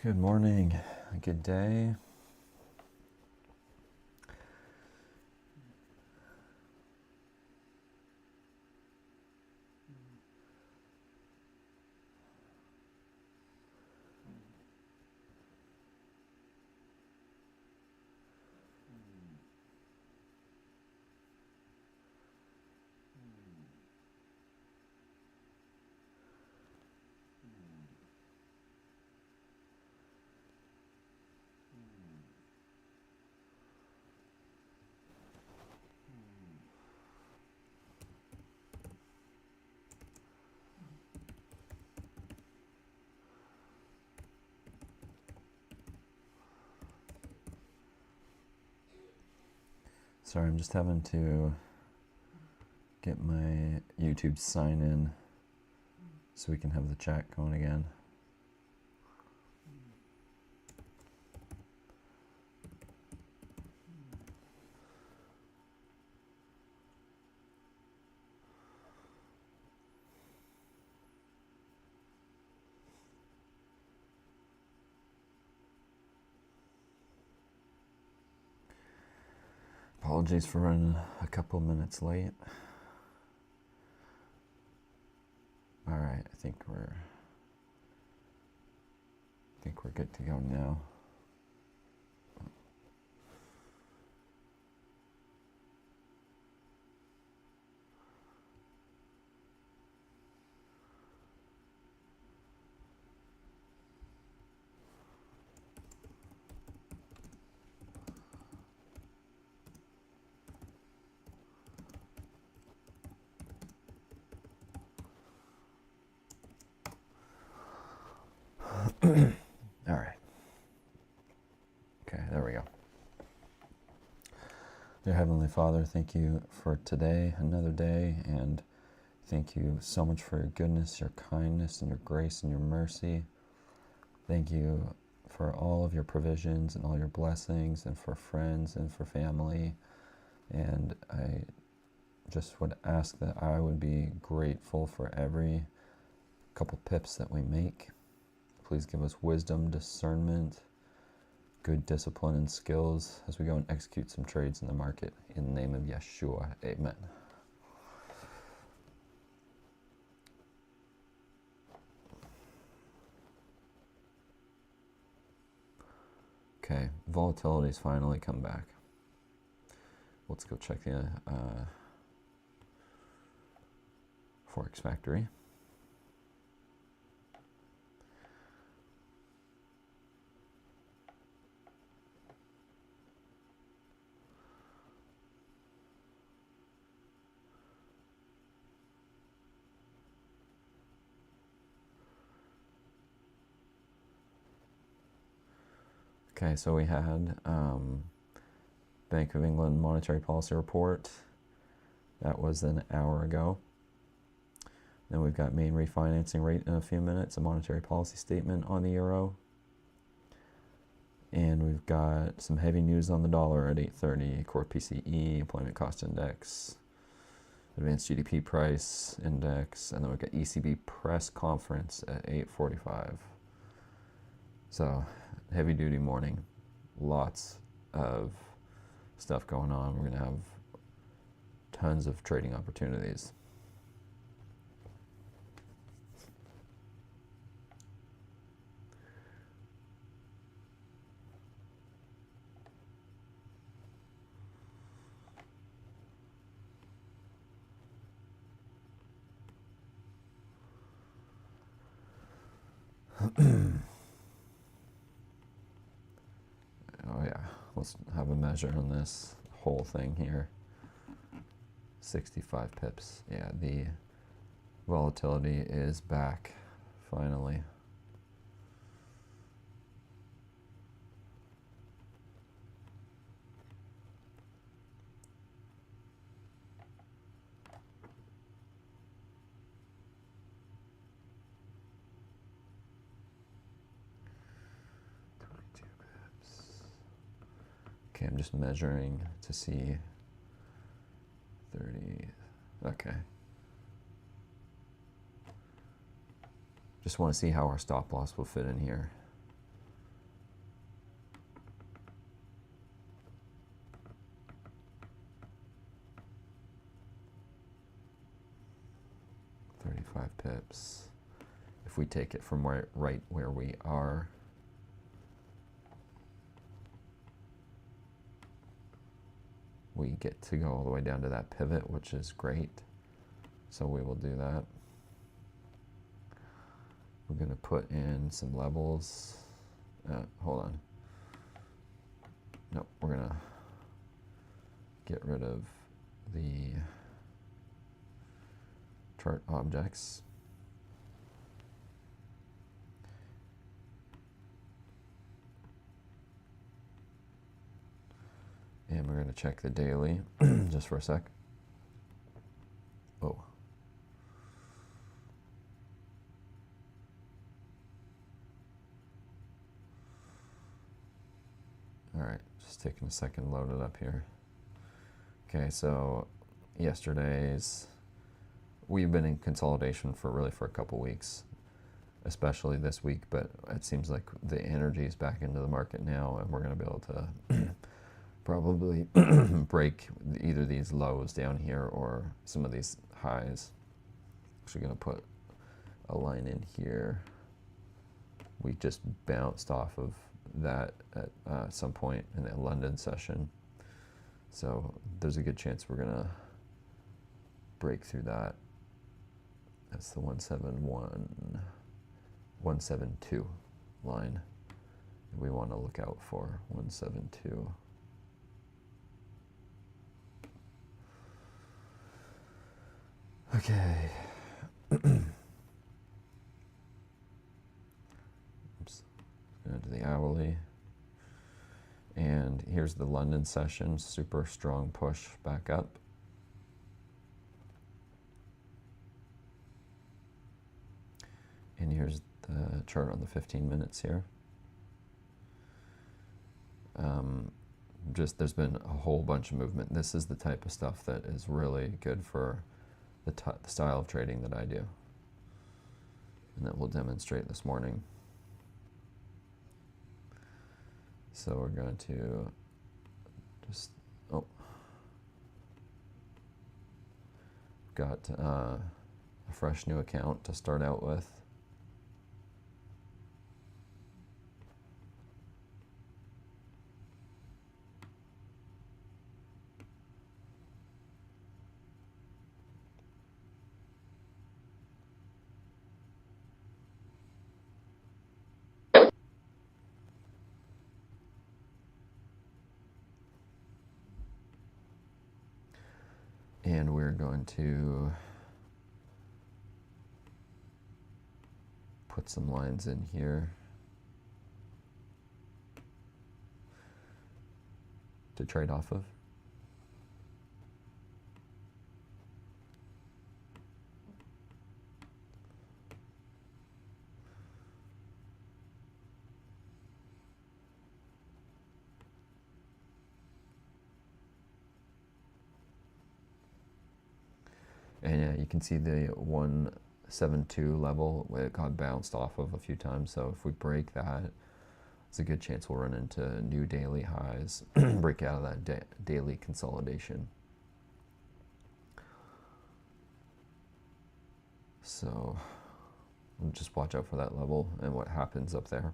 Good morning, good day. Sorry, I'm just having to get my YouTube sign in so we can have the chat going again. Apologies for running a couple minutes late. All right, I think we're good to go now. All right. Okay, there we go. Dear Heavenly Father, thank you for today, another day, and thank you so much for your goodness, your kindness, and your grace and your mercy. Thank you for all of your provisions and all your blessings, and for friends and for family. And I just would ask that I would be grateful for every couple pips that we make. Please give us wisdom, discernment, good discipline, and skills as we go and execute some trades in the market. In the name of Yeshua, amen. Okay, volatility's finally come back. Let's go check the forex factory. Okay, so we had Bank of England monetary policy report. That was an hour ago. Then we've got main refinancing rate in a few minutes, a monetary policy statement on the euro. And we've got some heavy news on the dollar at 8:30, core PCE, employment cost index, advanced GDP price index, and then we've got ECB press conference at 8:45. So, heavy duty morning. Lots of stuff going on. We're going to have tons of trading opportunities. Oh yeah, let's have a measure on this whole thing here. 65 pips. Yeah, the volatility is back, finally. Okay, I'm just measuring to see 30. Okay. Just want to see how our stop loss will fit in here. 5 pips. If we take it from right where we are, we get to go all the way down to that pivot, which is great. So we will do that. We're going to put in some levels. Hold on. Nope, we're going to get rid of the chart objects. And we're going to check the daily just for a sec. Oh. All right, just taking a second to load it up here. Okay, so we've been in consolidation for a couple weeks, especially this week, but it seems like the energy is back into the market now, and we're going to be able to probably break either these lows down here or some of these highs. Actually going to put a line in here. We just bounced off of that at some point in the London session, so there's a good chance we're going to break through that. That's the 172 line. We want to look out for 172. Okay. Oops. Go to the hourly. And here's the London session. Super strong push back up. And here's the chart on the 15 minutes here. There's been a whole bunch of movement. This is the type of stuff that is really good for the style of trading that I do, and that we'll demonstrate this morning. So we're going to just, got a fresh new account to start out with. And we're going to put some lines in here to trade off of. And yeah, you can see the 172 level where it got bounced off of a few times. So if we break that, it's a good chance we'll run into new daily highs, break out of that daily consolidation. So we'll just watch out for that level and what happens up there.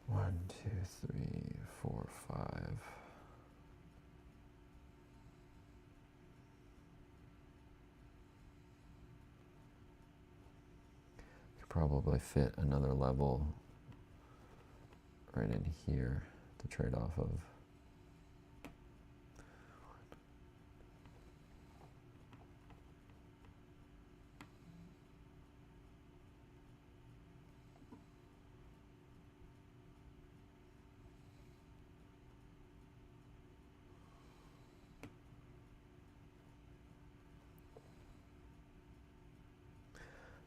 One, two, three, four, five. Could probably fit another level right in here to trade off of.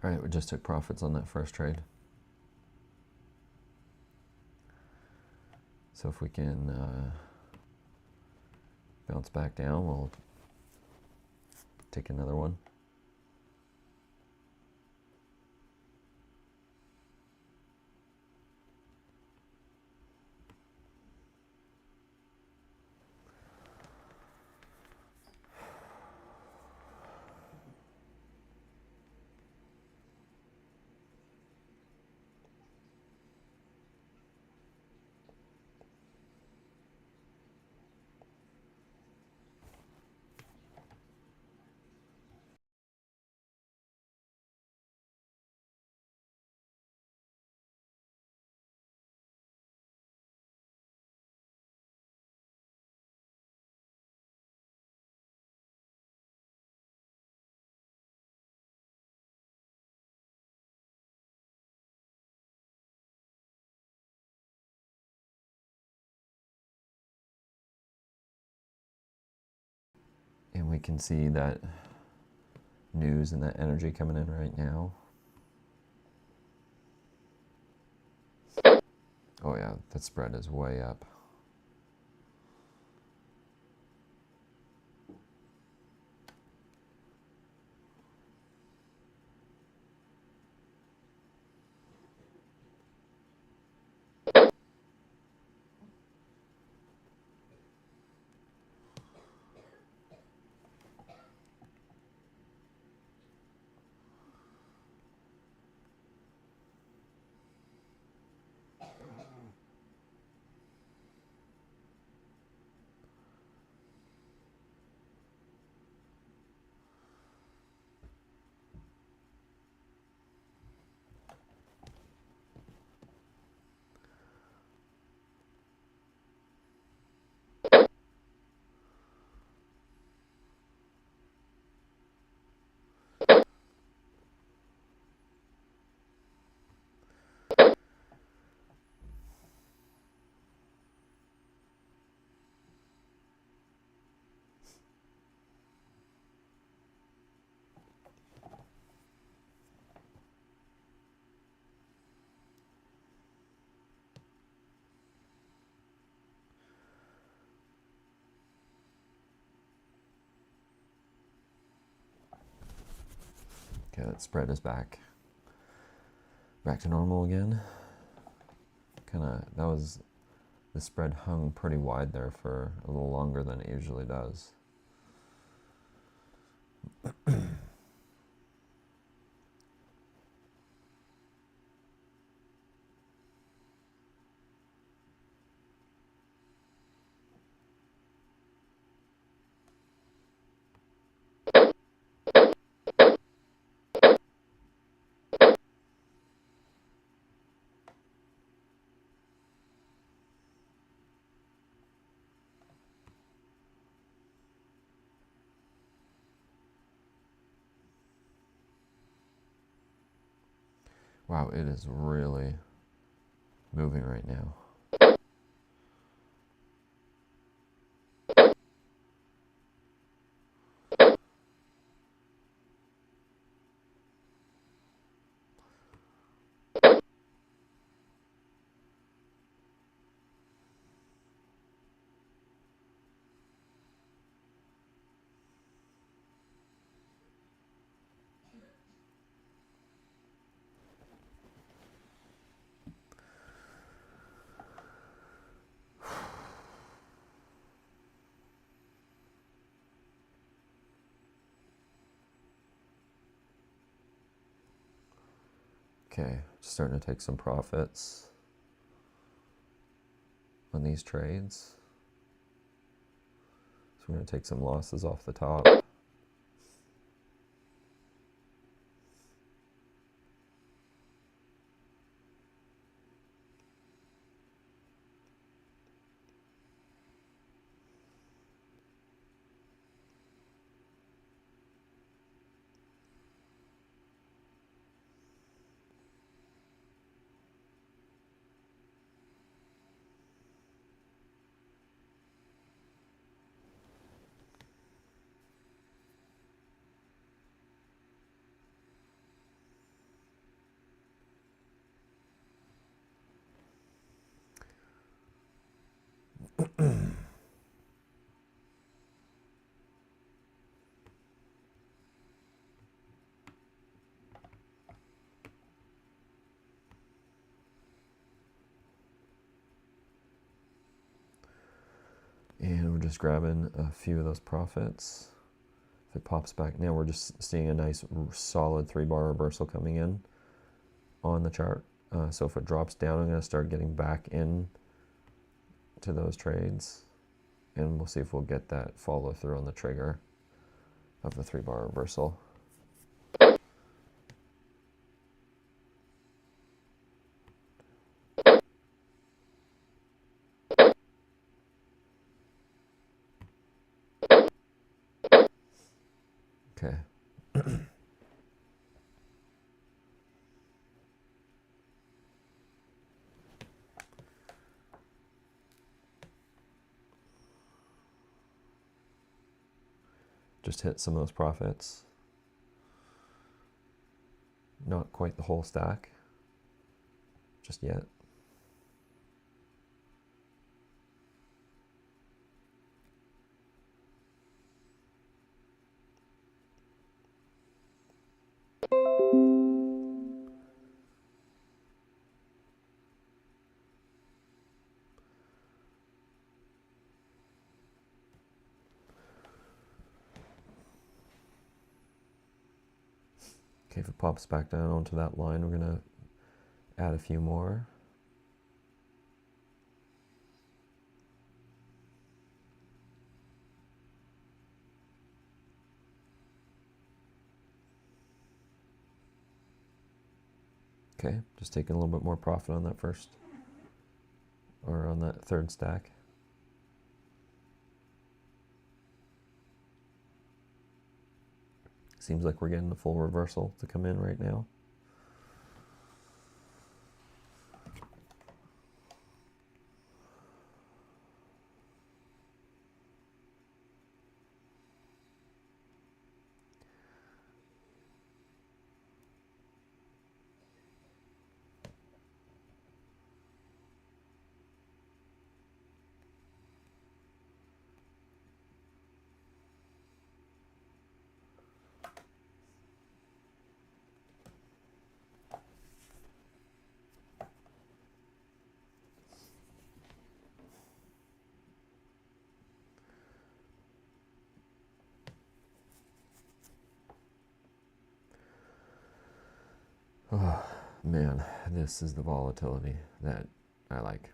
All right, we just took profits on that first trade. So if we can bounce back down, we'll take another one. And we can see that news and that energy coming in right now. Oh yeah, that spread is way up. Okay, that spread is back to normal again. The spread hung pretty wide there for a little longer than it usually does. Wow, it is really moving right now. Okay, starting to take some profits on these trades. So we're going to take some losses off the top. And we're just grabbing a few of those profits. If it pops back, now we're just seeing a nice solid 3-bar reversal coming in on the chart. So if it drops down, I'm going to start getting back in to those trades, and we'll see if we'll get that follow through on the trigger of the 3-bar reversal. Okay. Just hit some of those profits. Not quite the whole stack just yet. Okay, if it pops back down onto that line, we're going to add a few more. Okay, just taking a little bit more profit on that first, or on that third stack. Seems like we're getting a full reversal to come in right now. Oh, man, this is the volatility that I like.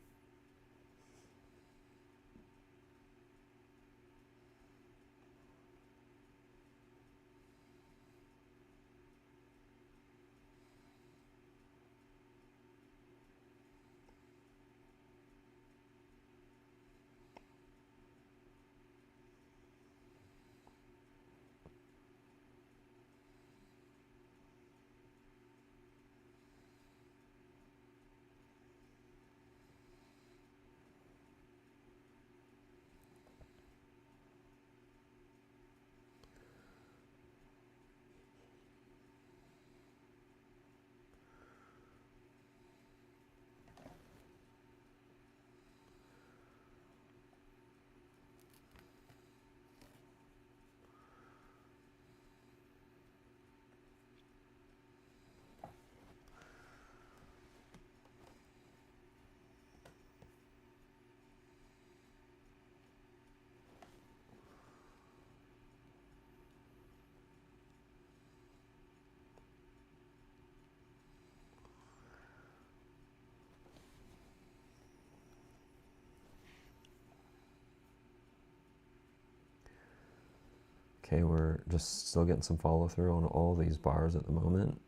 Okay, we're just still getting some follow through on all these bars at the moment.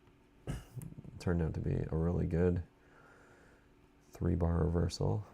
Turned out to be a really good 3-bar reversal.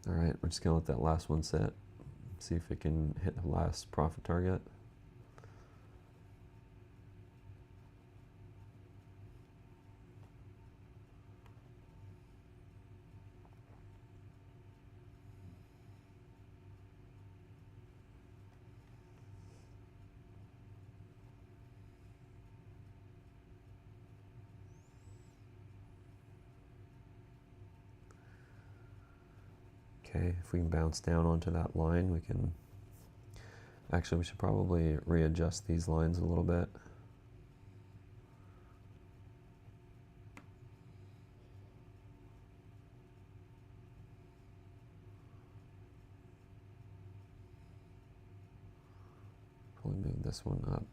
All right, we're just gonna let that last one sit. See if it can hit the last profit target. Okay, if we can bounce down onto that line, we can... Actually, we should probably readjust these lines a little bit. Probably move this one up.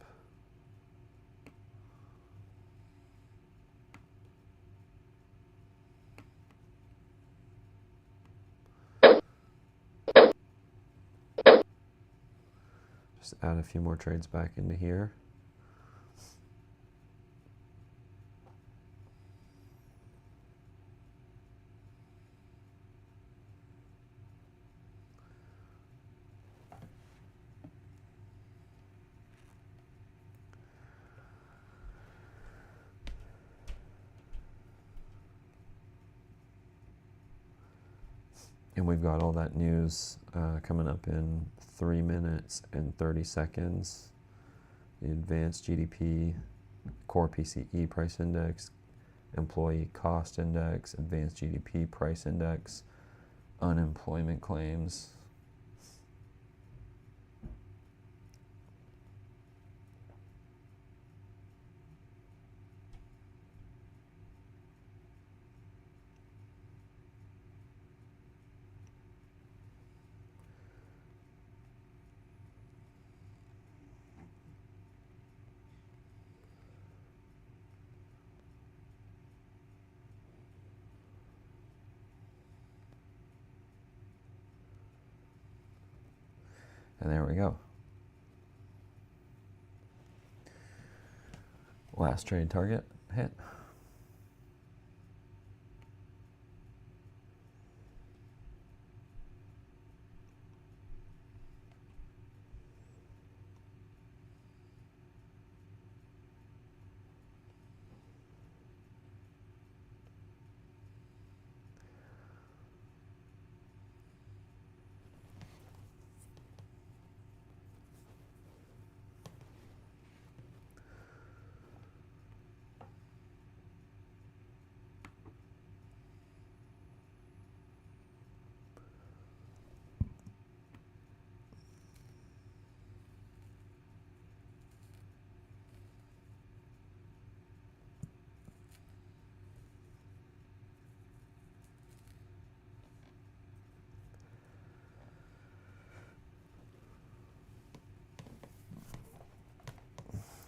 Just add a few more trades back into here. And we've got all that news coming up in 3 minutes and 30 seconds. The advanced GDP, core PCE price index, employee cost index, advanced GDP price index, unemployment claims. And there we go. Last trade target hit.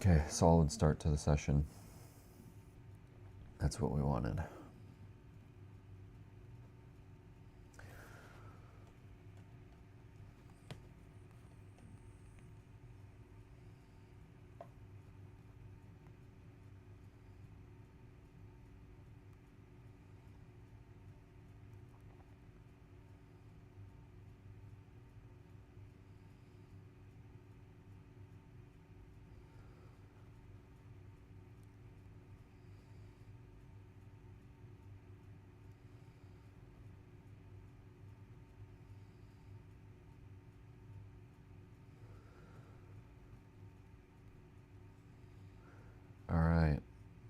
Okay, solid start to the session. That's what we wanted. All right,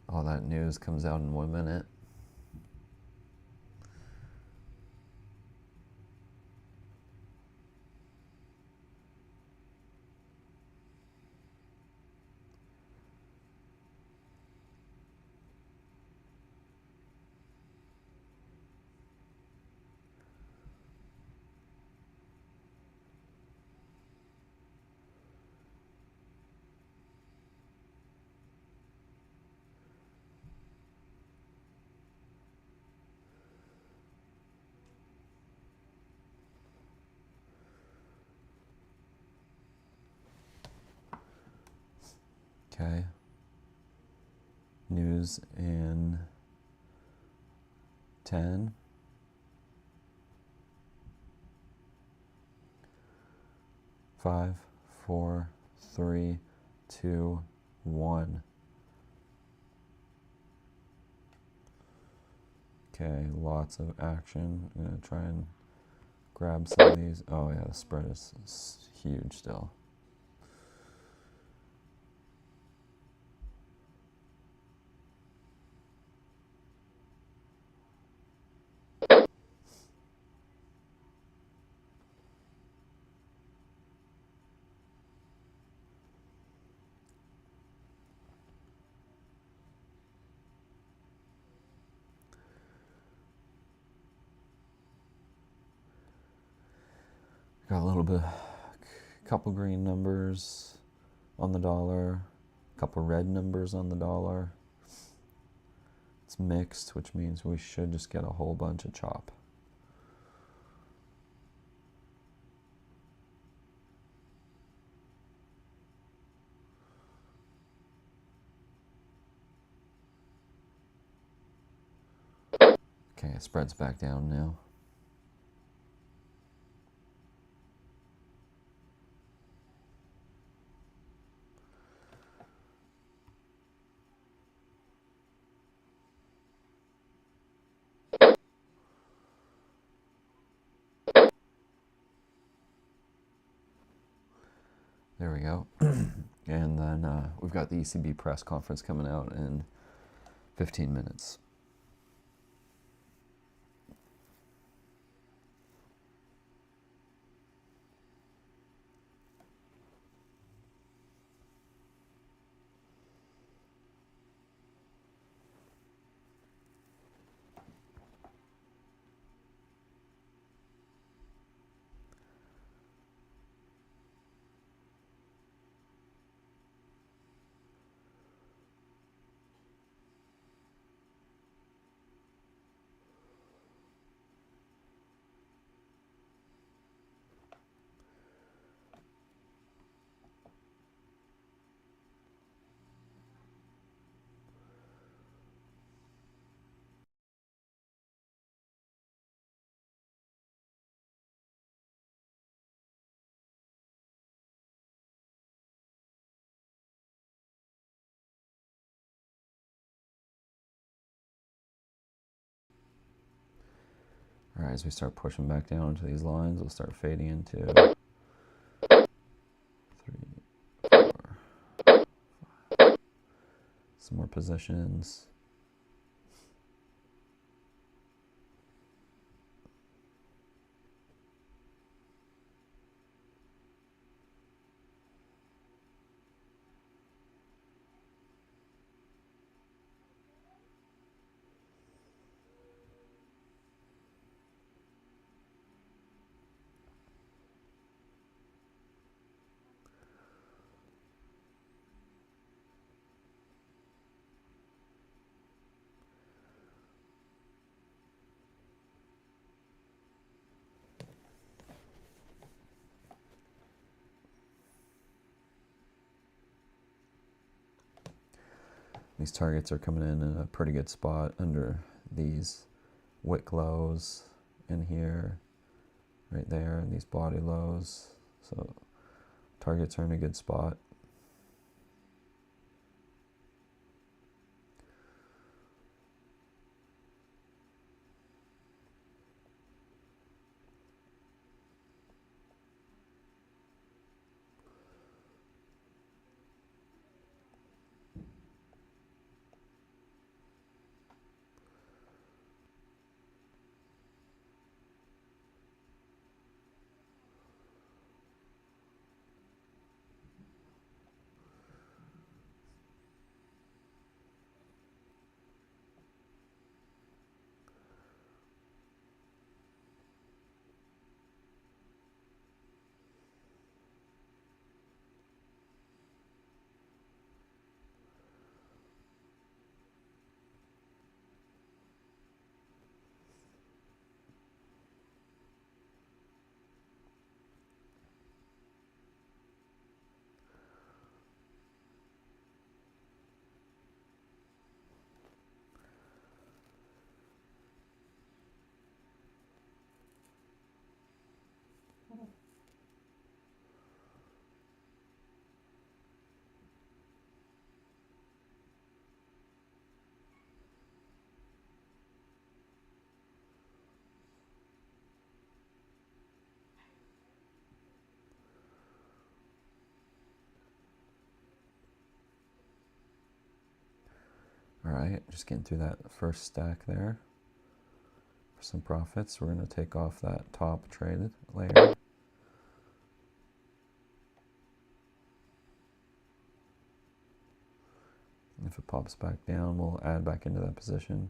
all that news comes out in 1 minute. Okay. News in 10, 5, 4, 3, 2, 1. Okay, lots of action. I'm going to try and grab some of these. Oh yeah, the spread is huge still. Got a little bit, couple green numbers on the dollar, a couple red numbers on the dollar. It's mixed, which means we should just get a whole bunch of chop. Okay, it spreads back down now. There we go. And then we've got the ECB press conference coming out in 15 minutes. All right, as we start pushing back down into these lines, we'll start fading into 3, 4, 5. Some more positions. These targets are coming in a pretty good spot under these wick lows in here, right there, and these body lows. So targets are in a good spot. All right, just getting through that first stack there for some profits. We're going to take off that top traded layer. If it pops back down, we'll add back into that position.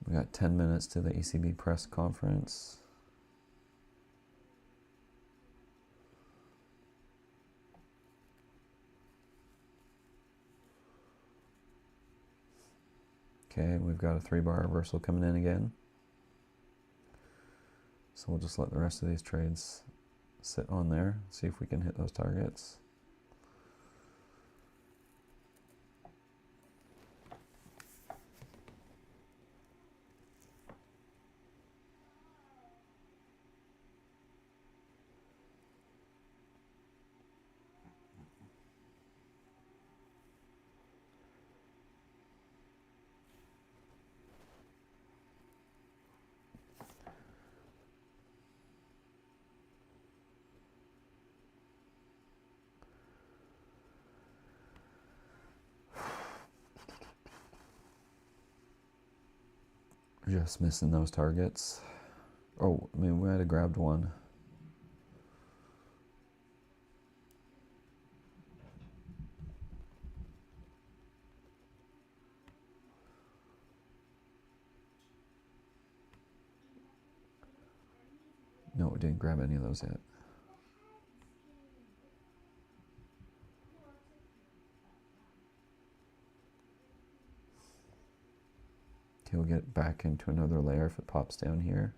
We got 10 minutes to the ECB press conference. Okay, we've got a 3-bar reversal coming in again. So we'll just let the rest of these trades sit on there, see if we can hit those targets. Just missing those targets. Oh, I mean, we might have grabbed one. No, we didn't grab any of those yet. Okay, we'll get back into another layer if it pops down here.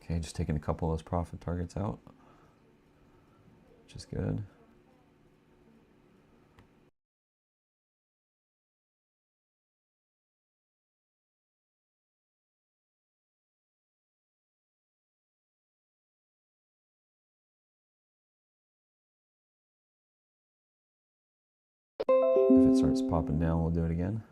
Okay, just taking a couple of those profit targets out, which is good. If it starts popping down, we'll do it again.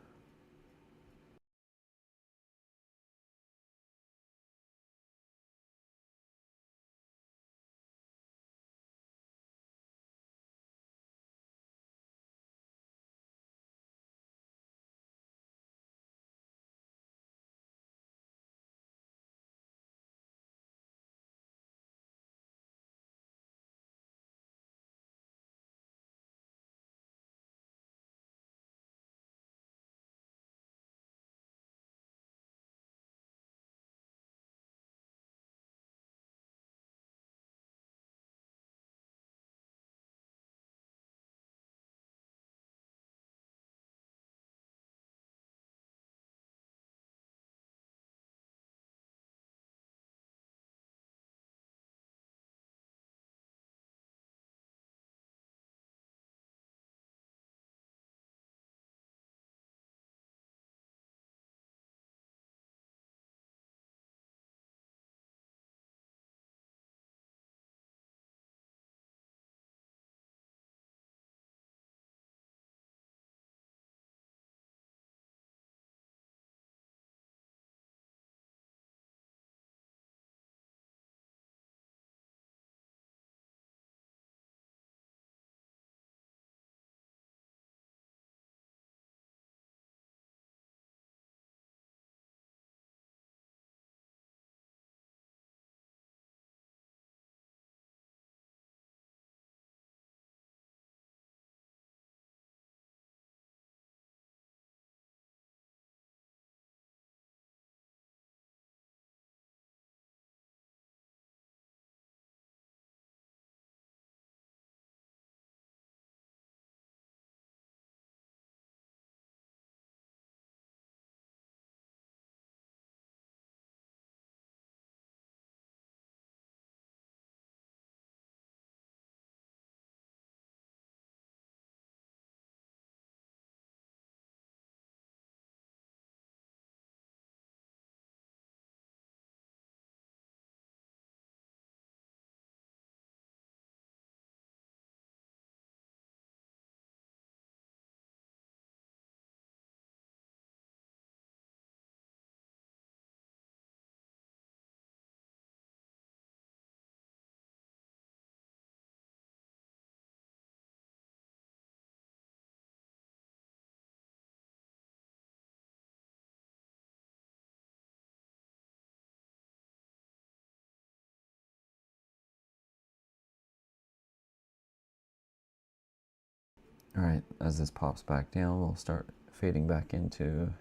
All right, as this pops back down, we'll start fading back into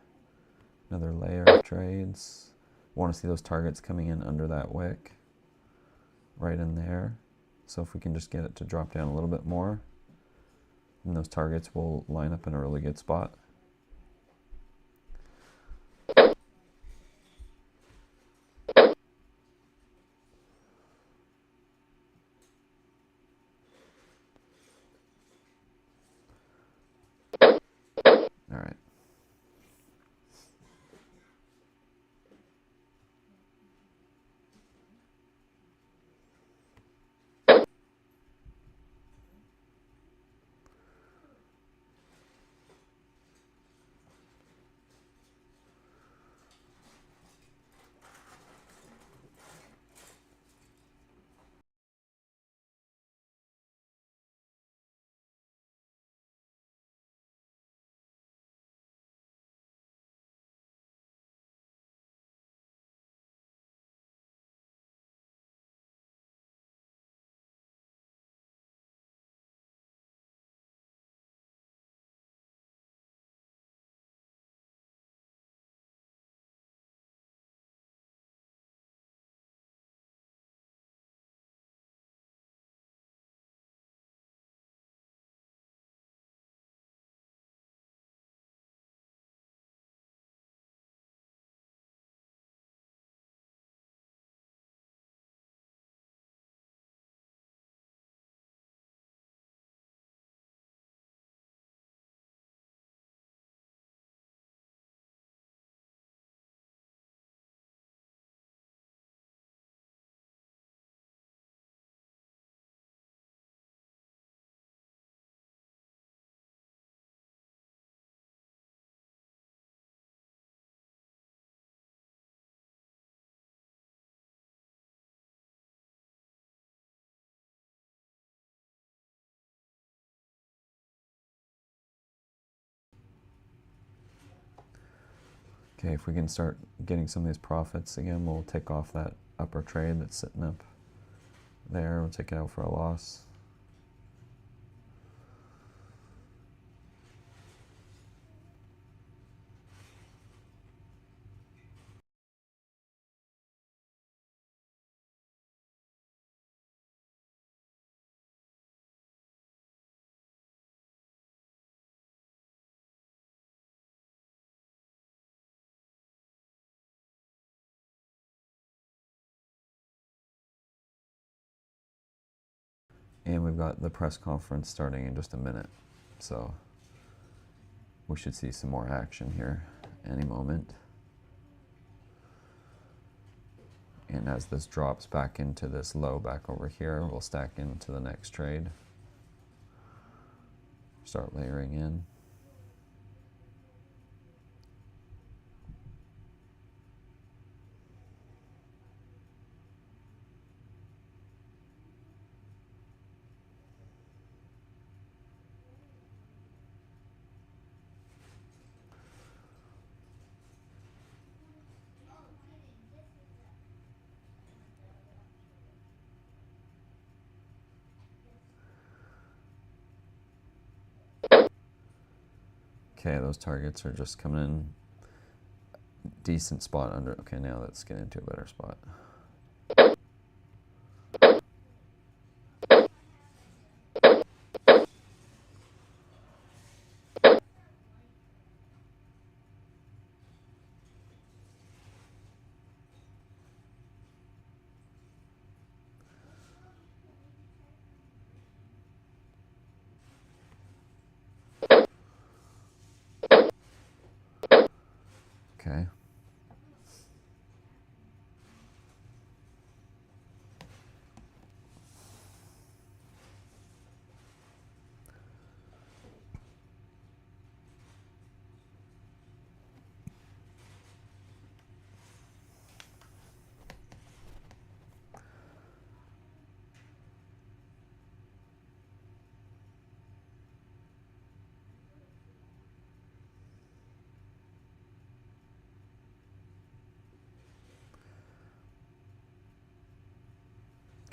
another layer of trades. Want to see those targets coming in under that wick, right in there. So if we can just get it to drop down a little bit more, and those targets will line up in a really good spot. All right. Okay, if we can start getting some of these profits again, we'll take off that upper trade that's sitting up there. We'll take it out for a loss. And we've got the press conference starting in just a minute. So we should see some more action here any moment. And as this drops back into this low back over here, we'll stack into the next trade. Start layering in. Okay, those targets are just coming in decent spot under. Okay, now let's get into a better spot. Okay.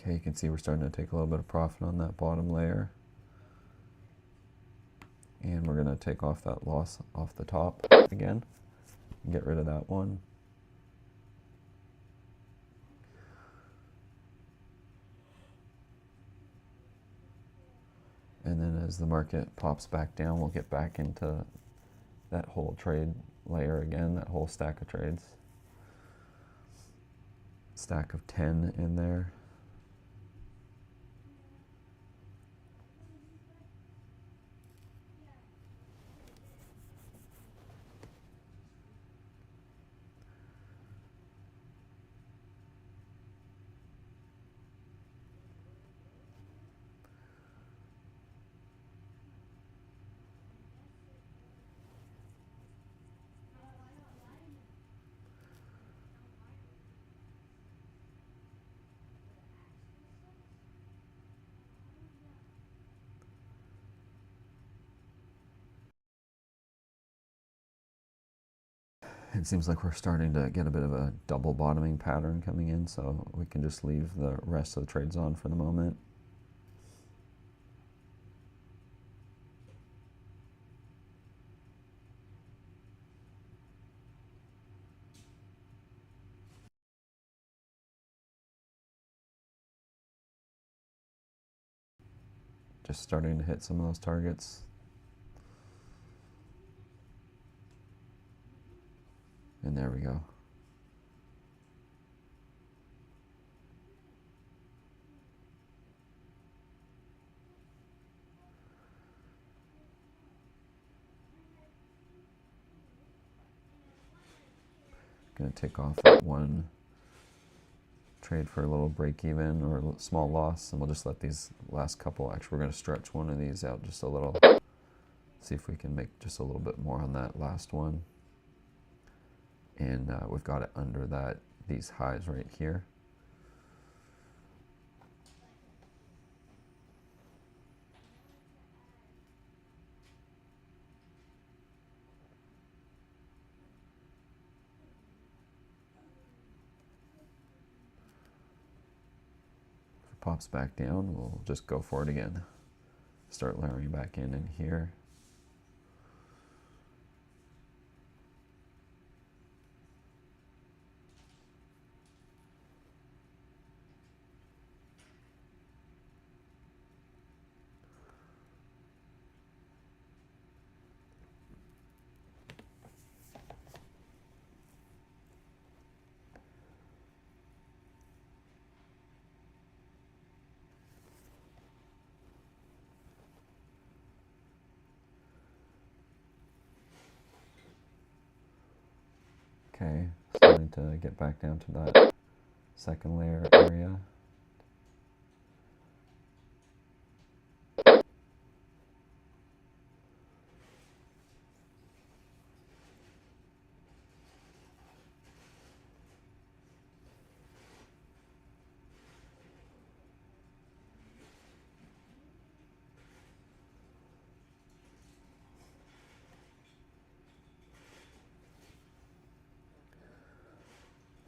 Okay, you can see we're starting to take a little bit of profit on that bottom layer. And we're going to take off that loss off the top again. Get rid of that one. And then as the market pops back down, we'll get back into that whole trade layer again, that whole stack of trades. Stack of 10 in there. It seems like we're starting to get a bit of a double bottoming pattern coming in, so we can just leave the rest of the trades on for the moment. Just starting to hit some of those targets. And there we go. Going to take off that one trade for a little break even or a small loss, and we'll just let these last couple, actually we're going to stretch one of these out just a little, see if we can make just a little bit more on that last one. And we've got it under these highs right here. If it pops back down, we'll just go for it again. Start layering back in here. Okay, starting to get back down to that second layer area.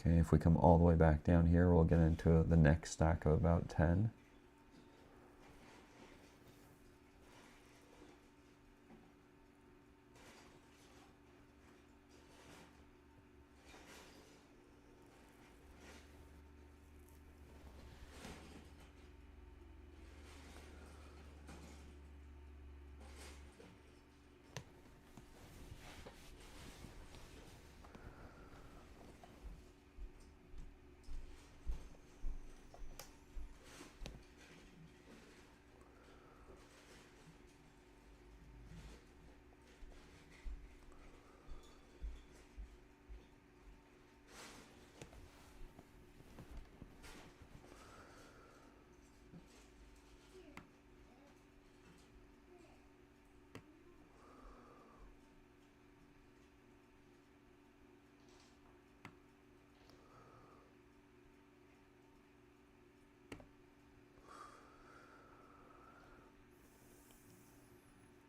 Okay, if we come all the way back down here, we'll get into the next stack of about 10.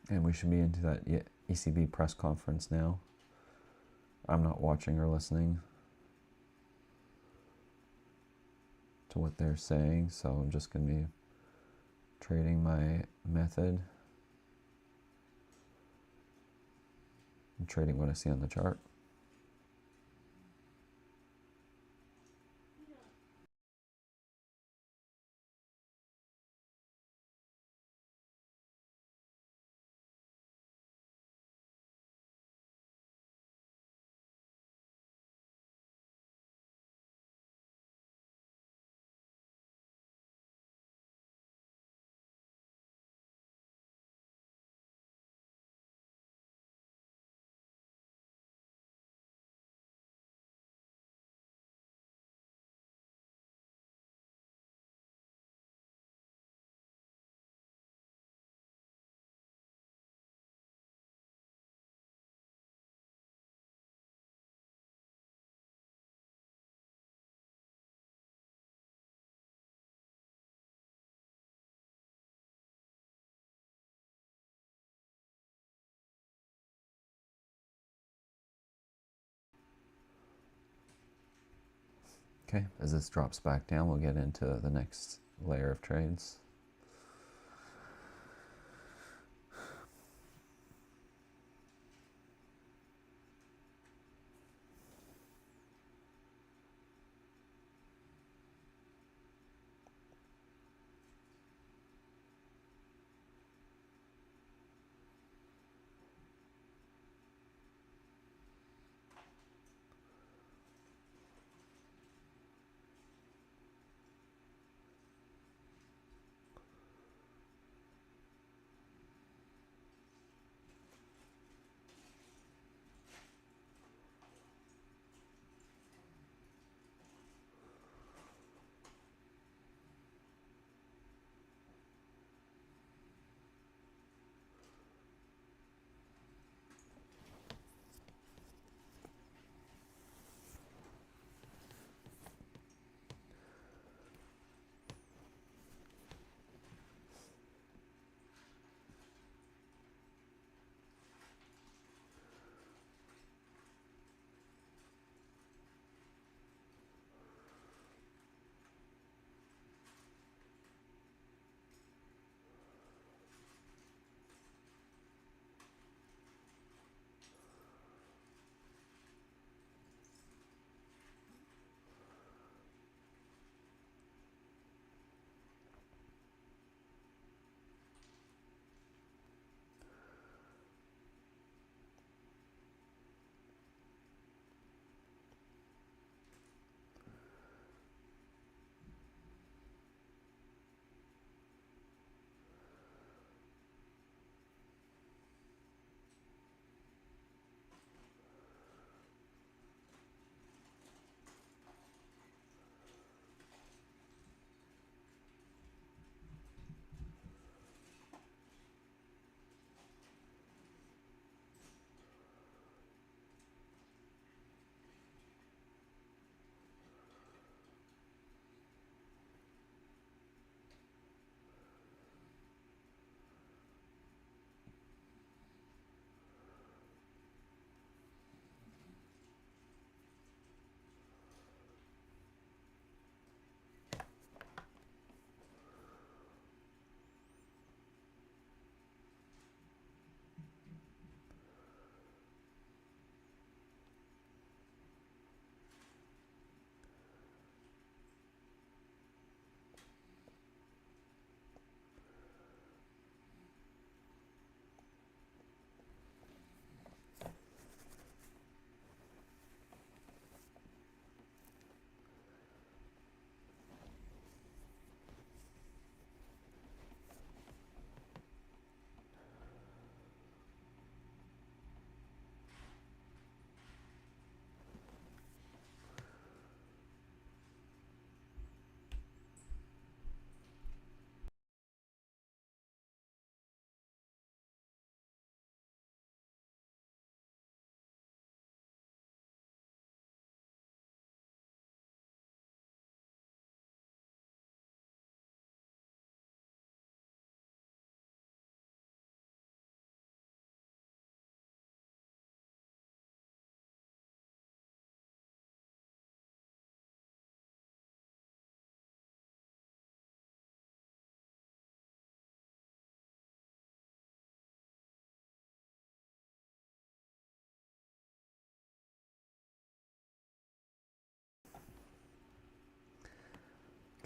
And we should be into that ECB press conference now. I'm not watching or listening to what they're saying, so I'm just going to be trading my method. I'm trading what I see on the chart. Okay, as this drops back down, we'll get into the next layer of trades.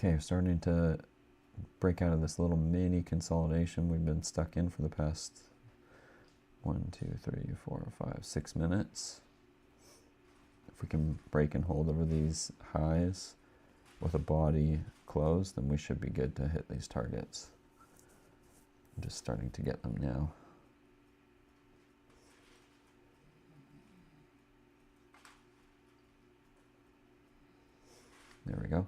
Okay, we're starting to break out of this little mini consolidation we've been stuck in for the past 1, 2, 3, 4, 5, 6 minutes. If we can break and hold over these highs with a body close, then we should be good to hit these targets. I'm just starting to get them now. There we go.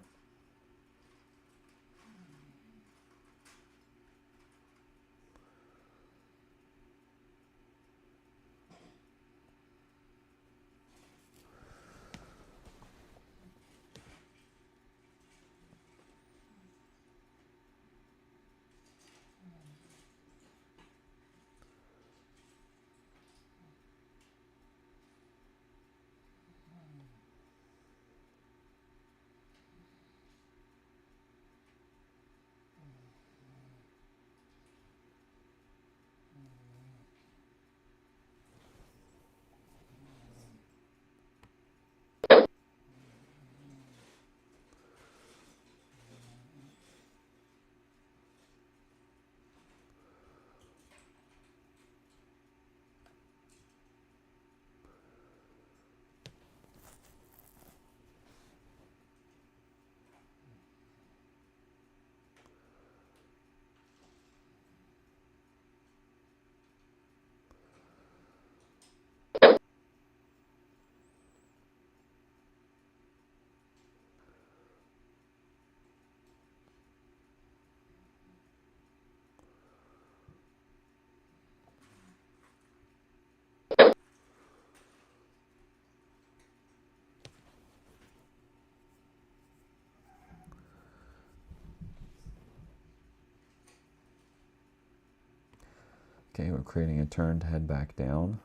Okay, we're creating a turn to head back down.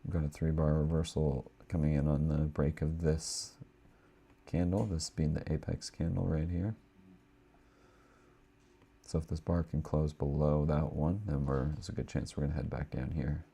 We've got a 3-bar reversal coming in on the break of this candle, this being the apex candle right here. So if this bar can close below that one, then there's a good chance we're going to head back down here.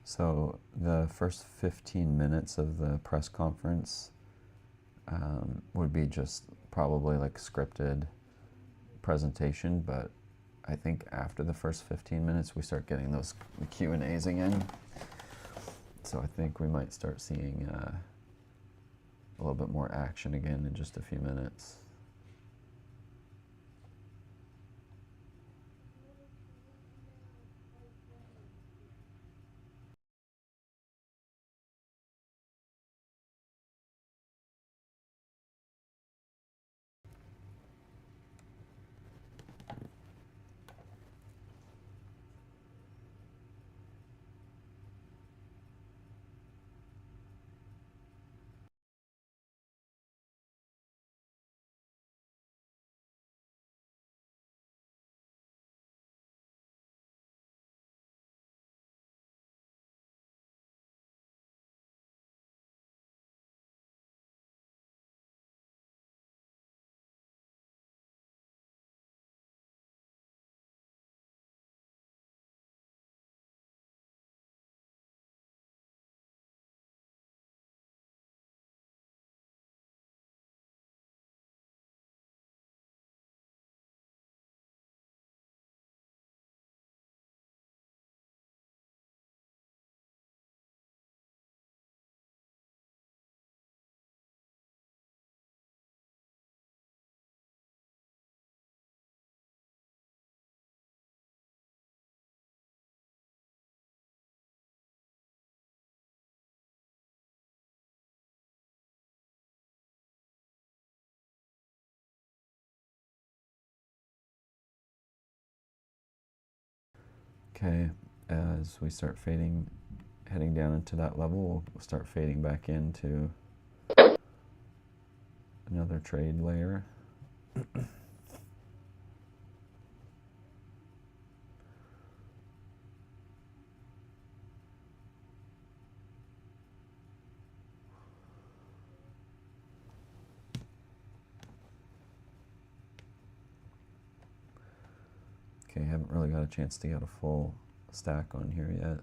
So the first 15 minutes of the press conference would be just probably like scripted presentation, but I think after the first 15 minutes we start getting those Q&As again. So I think we might start seeing a little bit more action again in just a few minutes. Okay, as we start fading, heading down into that level, we'll start fading back into another trade layer. Okay, haven't really got a chance to get a full stack on here yet.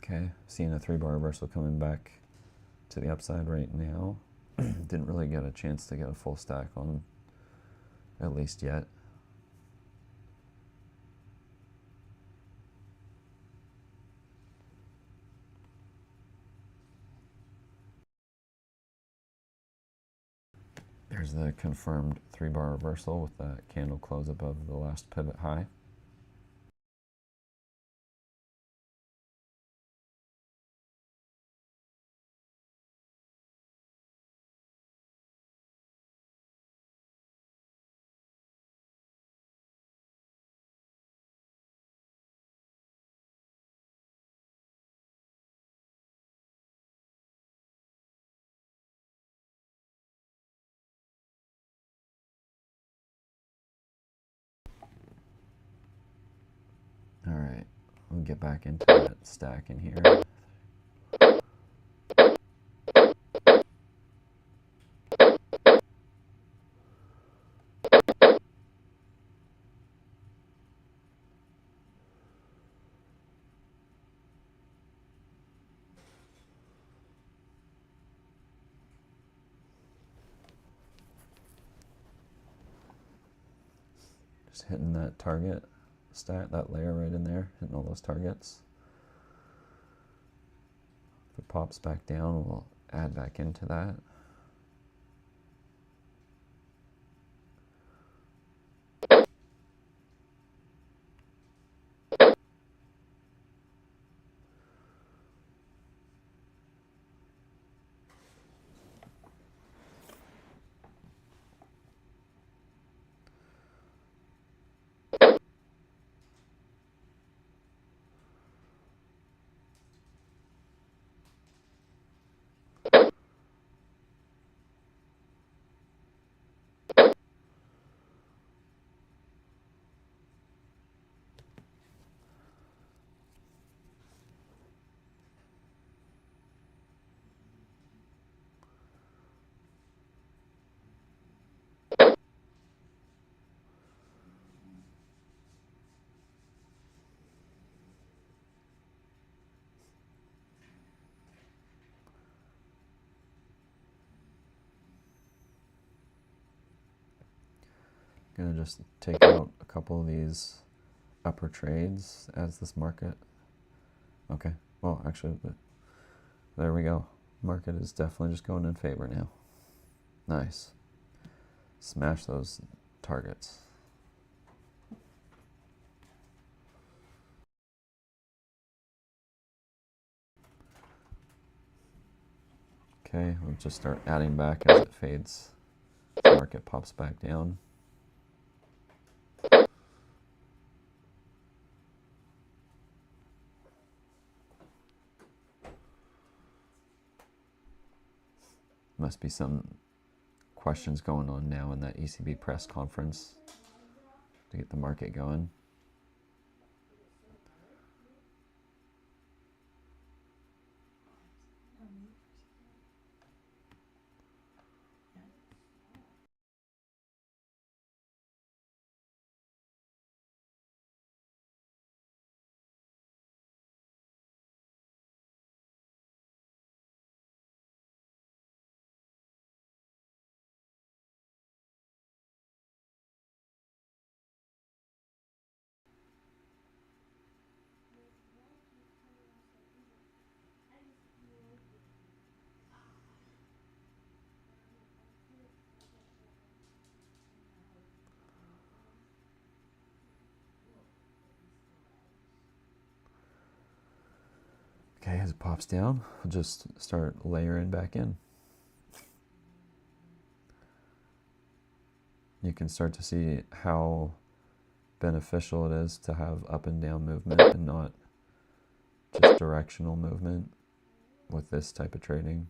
Okay, seeing a 3-bar reversal coming back to the upside right now. Didn't really get a chance to get a full stack on, at least yet. There's the confirmed 3-bar reversal with that candle close above the last pivot high. All right, we'll get back into that stack in here. Just hitting that target stack, that layer right in there, hitting all those targets. If it pops back down, we'll add back into that. Gonna just take out a couple of these upper trades as this market. Okay, well, actually, there we go. Market is definitely just going in favor now. Nice. Smash those targets. Okay, we'll just start adding back as it fades. The market pops back down. Must be some questions going on now in that ECB press conference to get the market going. Okay, as it pops down, we'll just start layering back in. You can start to see how beneficial it is to have up and down movement and not just directional movement with this type of trading.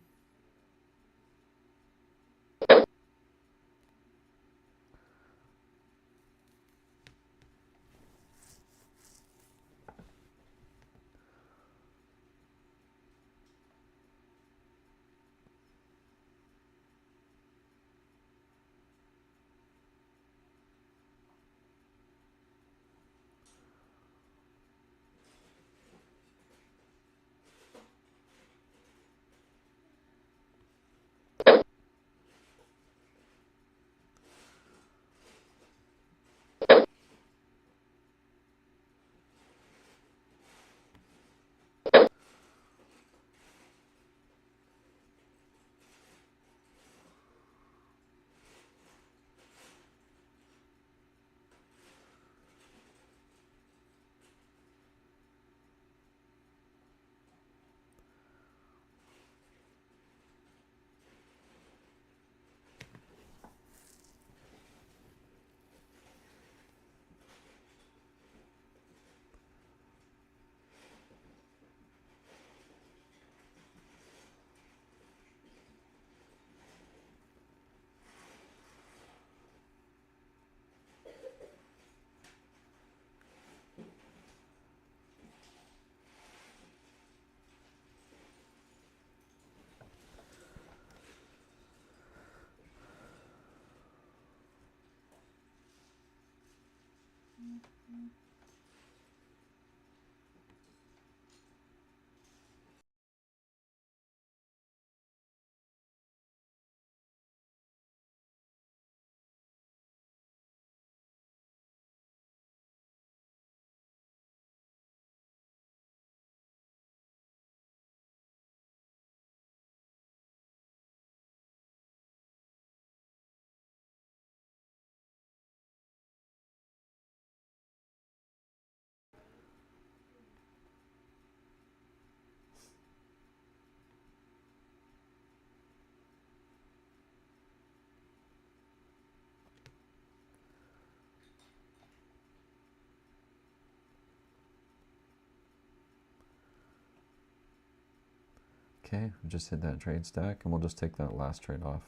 Okay, we just hit that trade stack, and we'll just take that last trade off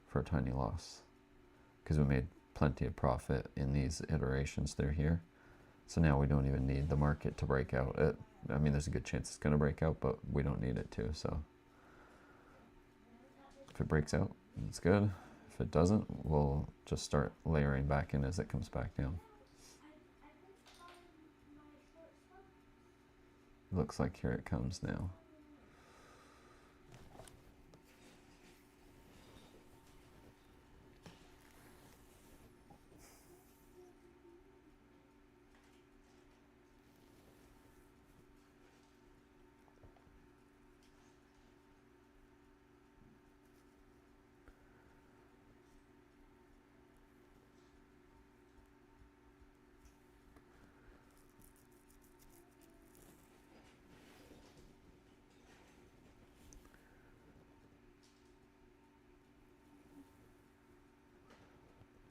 for a tiny loss because we made plenty of profit in these iterations through here. So now we don't even need the market to break out. I mean, there's a good chance it's going to break out, but we don't need it to. So if it breaks out, it's good. If it doesn't, we'll just start layering back in as it comes back down. Looks like here it comes now.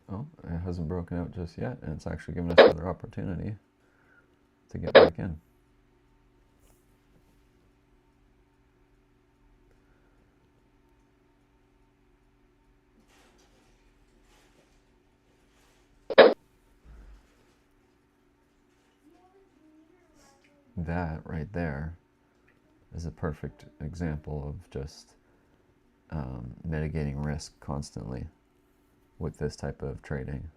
Oh, it hasn't broken out just yet, and it's actually given us another opportunity to get back in. That right there is a perfect example of just mitigating risk constantly with this type of trading.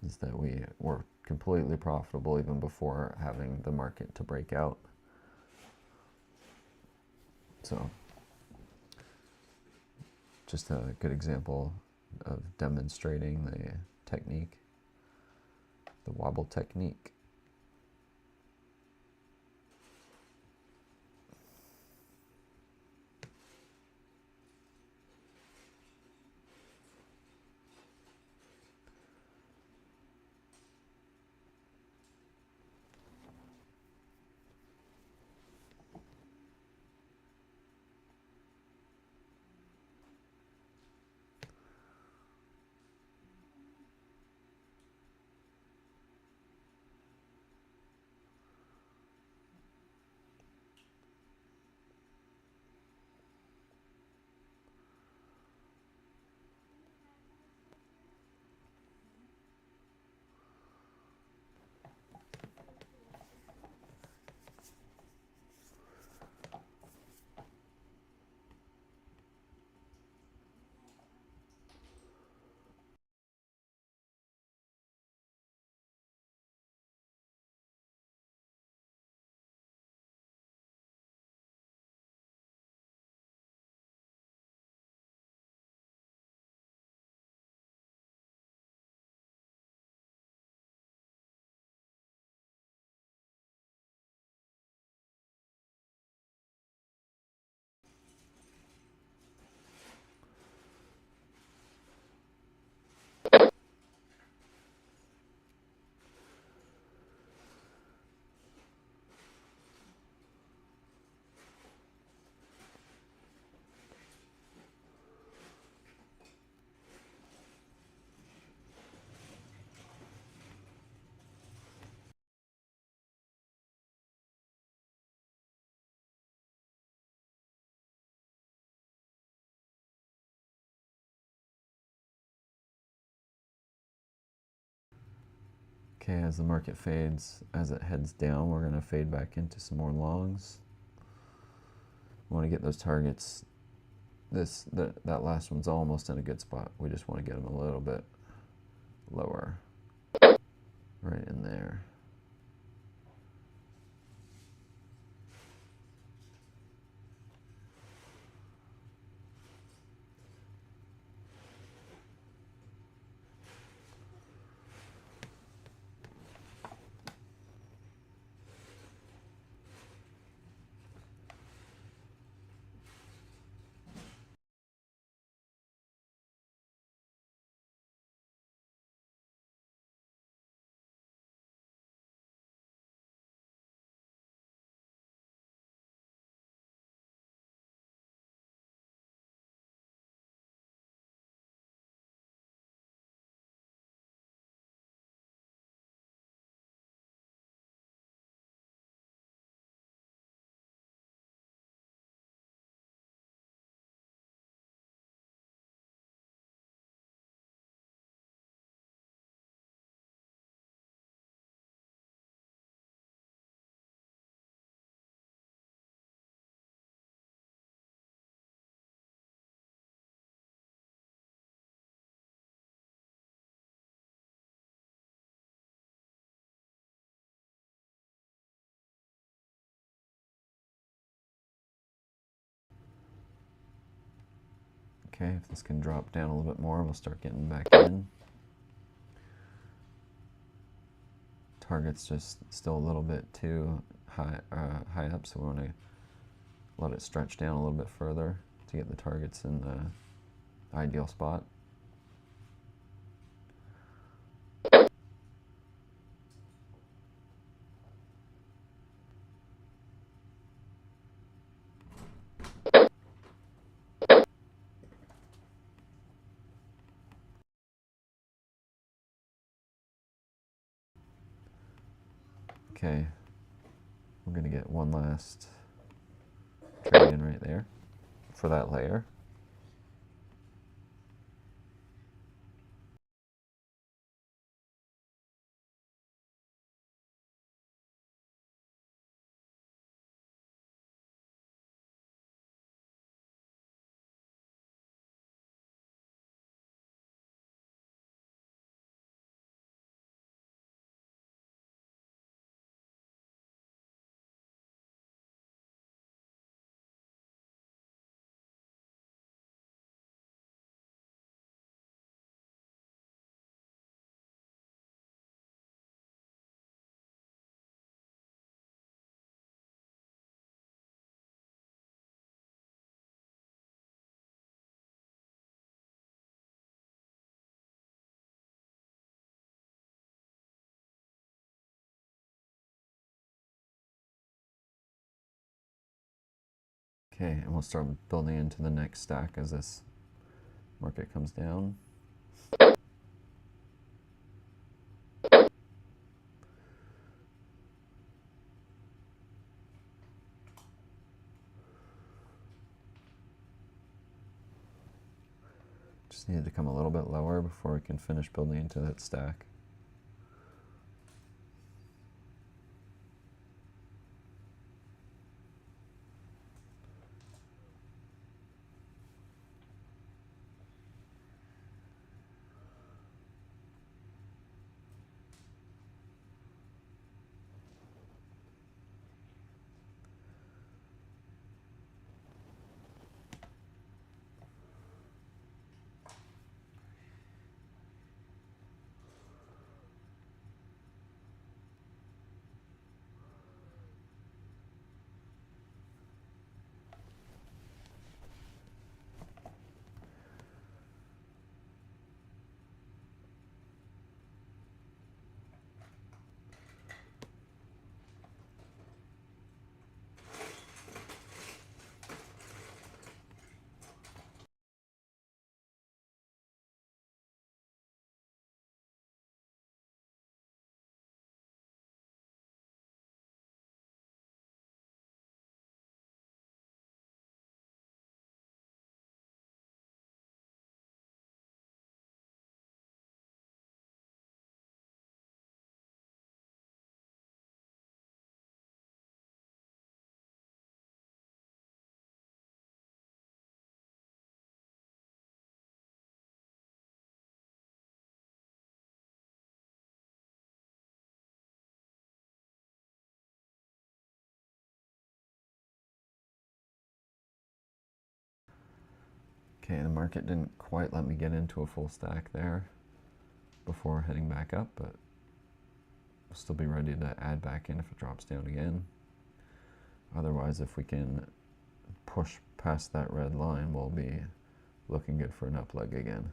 Is that we were completely profitable even before having the market to break out. So just a good example of demonstrating the technique, the wobble technique. Okay, as the market fades, as it heads down, we're going to fade back into some more longs. We want to get those targets. That last one's almost in a good spot. We just want to get them a little bit lower, right in there. Okay, if this can drop down a little bit more, we'll start getting back in. Target's just still a little bit too high up, so we want to let it stretch down a little bit further to get the targets in the ideal spot. Okay, we're going to get one last trade in right there for that layer. Okay, and we'll start building into the next stack as this market comes down. Just needed to come a little bit lower before we can finish building into that stack. Okay, the market didn't quite let me get into a full stack there before heading back up, but I'll still be ready to add back in if it drops down again. Otherwise, if we can push past that red line, we'll be looking good for an up leg again.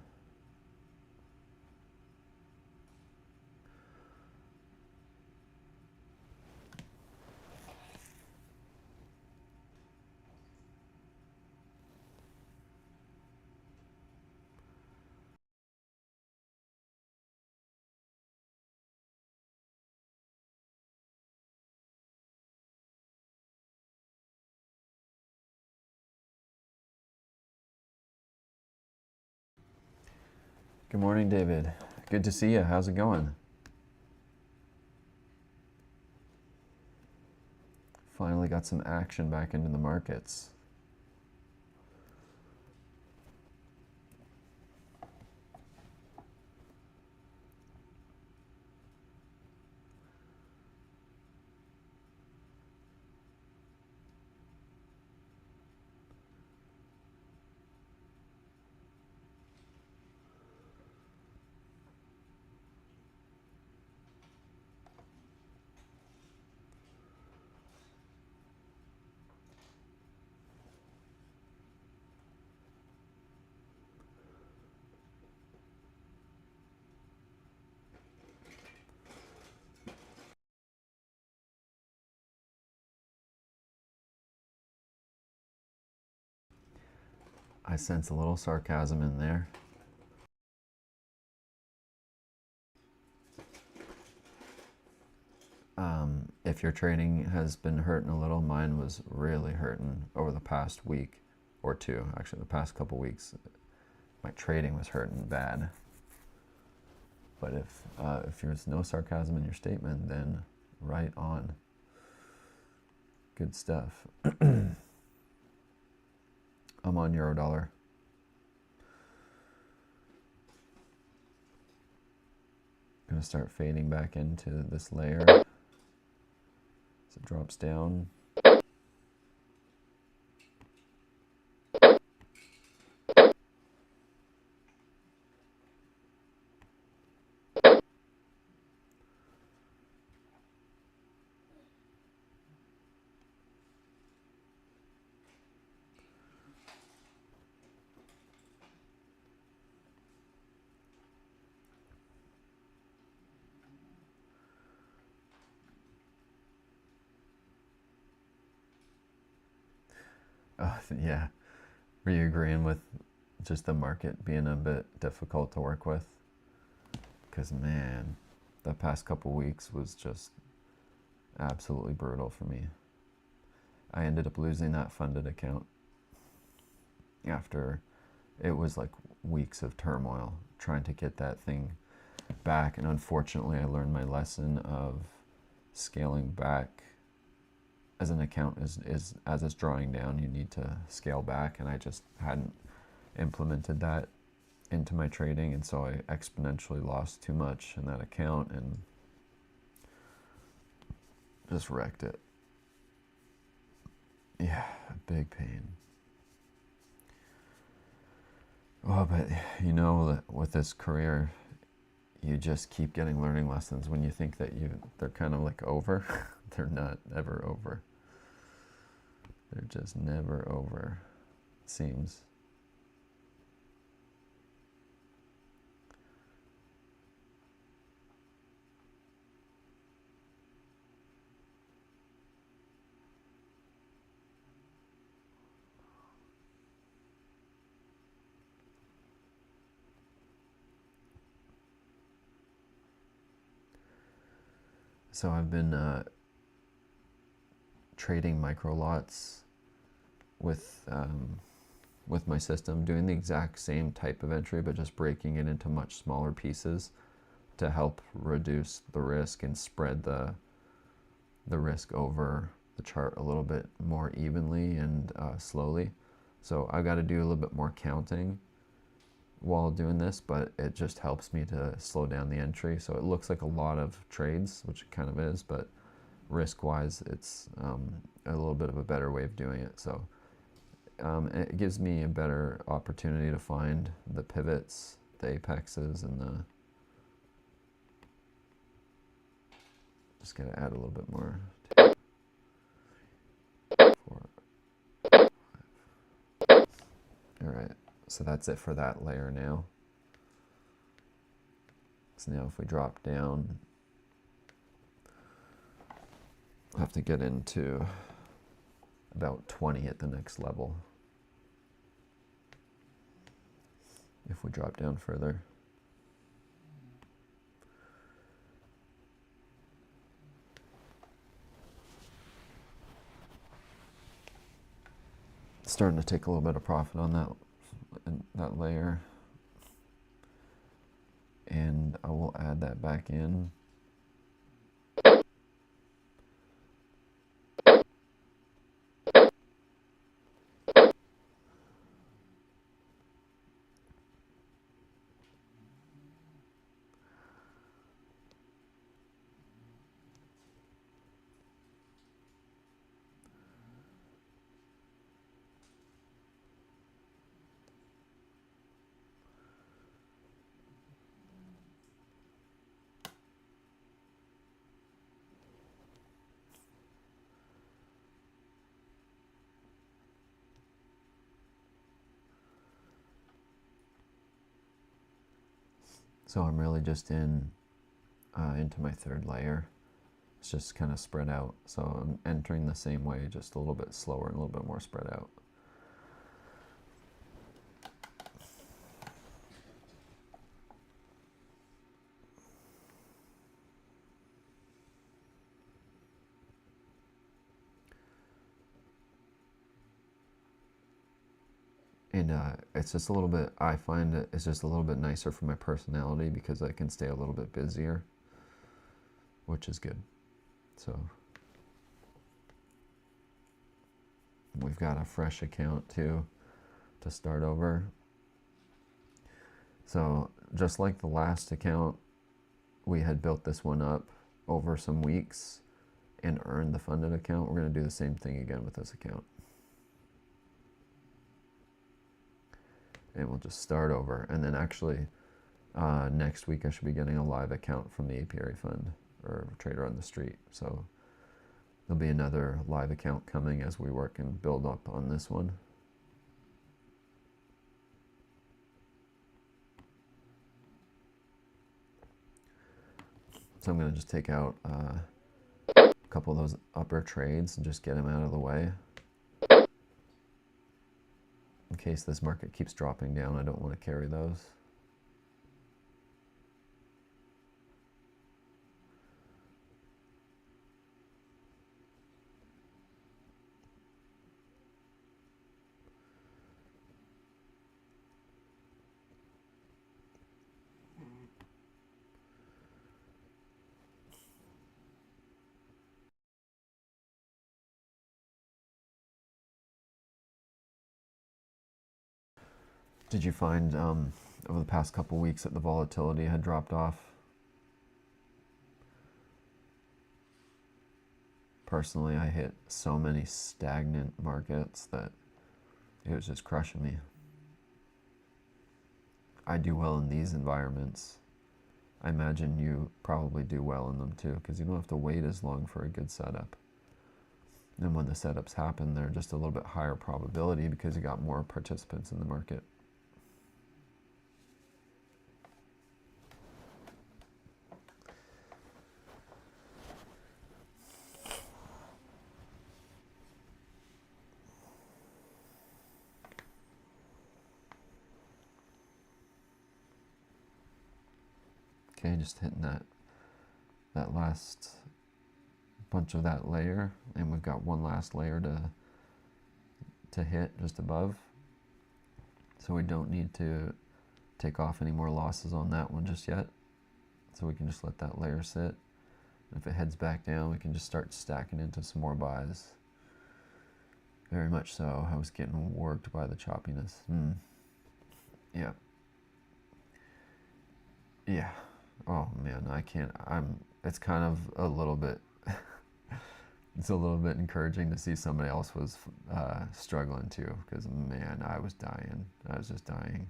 Good morning, David. Good to see you. How's it going? Finally got some action back into the markets. I sense a little sarcasm in there. If your trading has been hurting a little, mine was really hurting over the past week or two. Actually, the past couple weeks, my trading was hurting bad. But if there's no sarcasm in your statement, then right on. Good stuff. I'm on euro dollar. Gonna start fading back into this layer as it drops down. Oh, yeah. Were you agreeing with just the market being a bit difficult to work with? Because, man, the past couple weeks was just absolutely brutal for me. I ended up losing that funded account after it was like weeks of turmoil trying to get that thing back. And unfortunately, I learned my lesson of scaling back as an account is as it's drawing down, you need to scale back, and I just hadn't implemented that into my trading, and so I exponentially lost too much in that account and just wrecked it. Yeah, big pain. Well, but you know, with this career, you just keep getting learning lessons. When you think that they're kind of like over, they're not ever over. They're just never over, it seems. So I've been trading micro lots with my system, doing the exact same type of entry, but just breaking it into much smaller pieces to help reduce the risk and spread the risk over the chart a little bit more evenly and slowly. So I've got to do a little bit more counting while doing this, but it just helps me to slow down the entry. So it looks like a lot of trades, which it kind of is, but risk-wise, it's a little bit of a better way of doing it. So it gives me a better opportunity to find the pivots, the apexes, and the... Just gotta add a little bit more. 2, 4, 5. All right, so that's it for that layer now. So now if we drop down, I'll have to get into about 20 at the next level if we drop down further. Starting to take a little bit of profit on that layer, and I will add that back in. So I'm really just into my third layer. It's just kind of spread out. So I'm entering the same way, just a little bit slower and a little bit more spread out. And it's just a little bit, I find it's just a little bit nicer for my personality because I can stay a little bit busier, which is good. So we've got a fresh account too to start over. So just like the last account, we had built this one up over some weeks and earned the funded account. We're going to do the same thing again with this account. And we'll just start over. And then actually next week I should be getting a live account from the apiary fund or trader on the street. So there'll be another live account coming as we work and build up on this one. So I'm going to just take out a couple of those upper trades and just get them out of the way. In case this market keeps dropping down, I don't want to carry those. Did you find over the past couple weeks that the volatility had dropped off? Personally, I hit so many stagnant markets that it was just crushing me. I do well in these environments. I imagine you probably do well in them too, because you don't have to wait as long for a good setup. And when the setups happen, they're just a little bit higher probability because you got more participants in the market. Okay, just hitting that last bunch of that layer, and we've got one last layer to hit just above. So we don't need to take off any more losses on that one just yet. So we can just let that layer sit. If it heads back down, we can just start stacking into some more buys. Very much so. I was getting worked by the choppiness. Yeah. Yeah. Oh man, I can't. It's kind of a little bit it's a little bit encouraging to see somebody else was struggling too, because man, I was dying. I was just dying.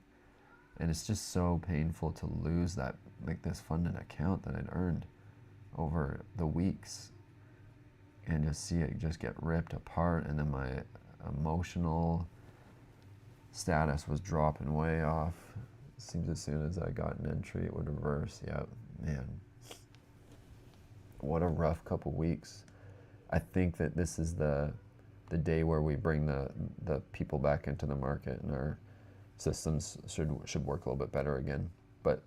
And it's just so painful to lose that, like, this funded account that I'd earned over the weeks, and just see it just get ripped apart. And then my emotional status was dropping way off. It seems as soon as I got an entry, it would reverse. Yeah, man, what a rough couple weeks. I think that this is the day where we bring the people back into the market, and our systems should work a little bit better again. But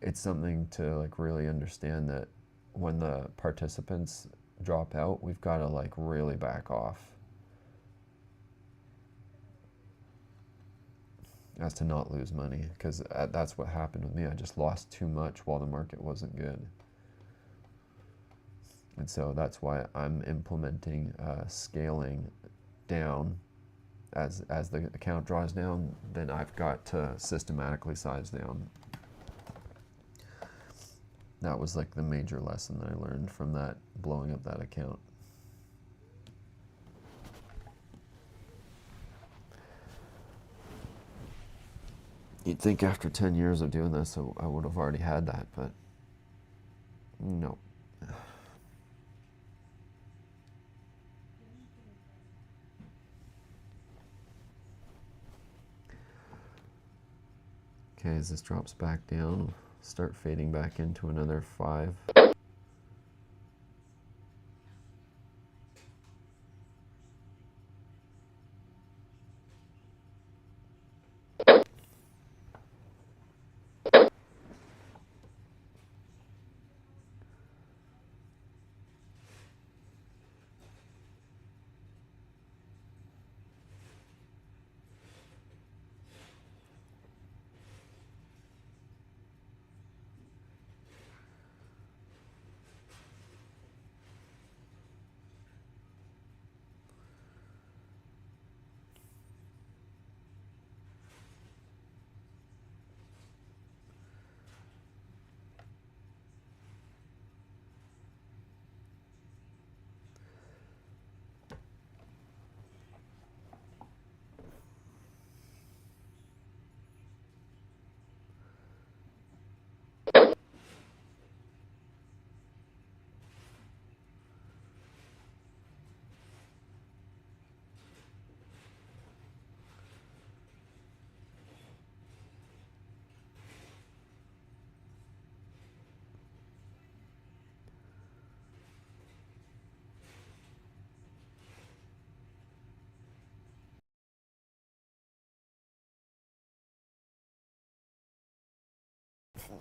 it's something to, like, really understand that when the participants drop out, we've got to, like, really back off as to not lose money, because that's what happened with me. I just lost too much while the market wasn't good. And so that's why I'm implementing scaling down. As the account draws down, then I've got to systematically size down. That was, like, the major lesson that I learned from that, blowing up that account. You'd think after 10 years of doing this, I would have already had that, but no. Okay, as this drops back down, start fading back into another 5.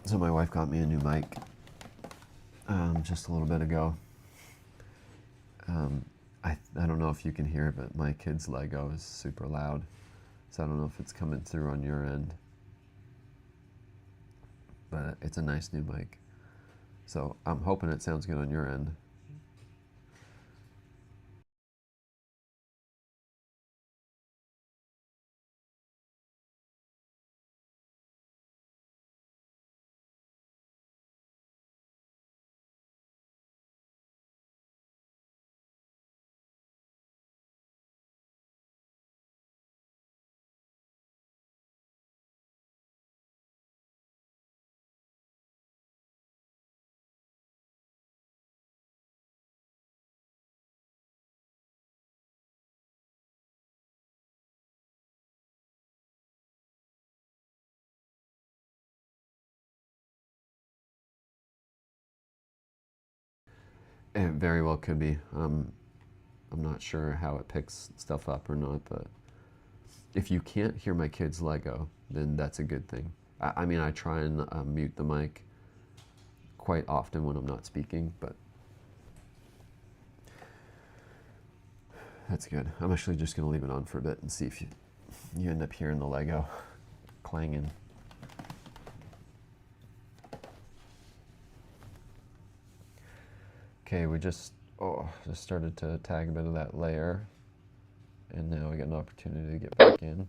So my wife got me a new mic just a little bit ago. I don't know if you can hear it, but my kid's Lego is super loud. So I don't know if it's coming through on your end. But it's a nice new mic. So I'm hoping it sounds good on your end. It very well could be. I'm not sure how it picks stuff up or not, but if you can't hear my kid's Lego, then that's a good thing. I mean, I try and mute the mic quite often when I'm not speaking, but that's good. I'm actually just going to leave it on for a bit and see if you end up hearing the Lego clanging. Okay, we just started to tag a bit of that layer, and now we got an opportunity to get back in.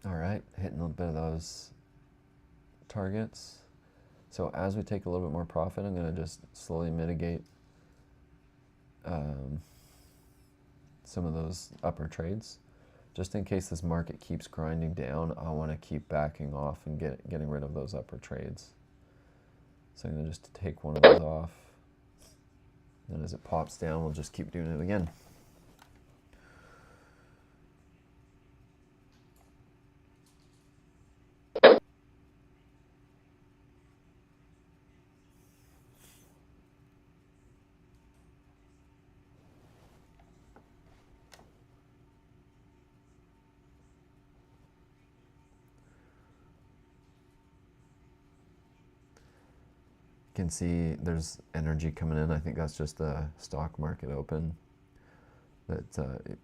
All right, hitting a bit of those targets. So as we take a little bit more profit, I'm going to just slowly mitigate some of those upper trades. Just in case this market keeps grinding down, I want to keep backing off and getting rid of those upper trades. So I'm going to just take one of those off. And as it pops down, we'll just keep doing it again. You can see there's energy coming in. I think that's just the stock market open. That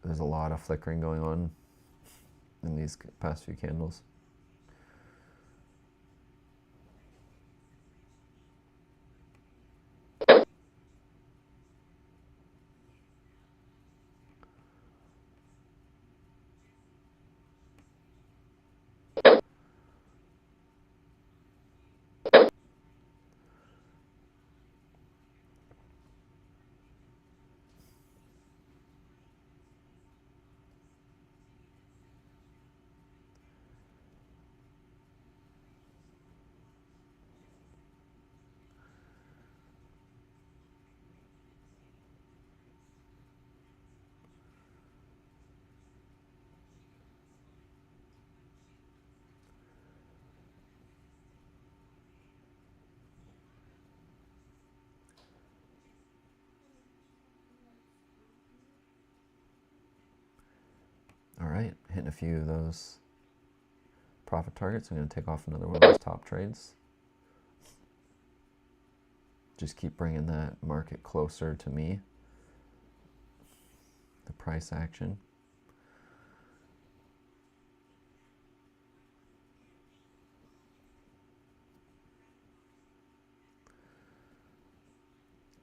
there's a lot of flickering going on in these past few candles. All right, hitting a few of those profit targets. I'm going to take off another one of those top trades. Just keep bringing that market closer to me, the price action.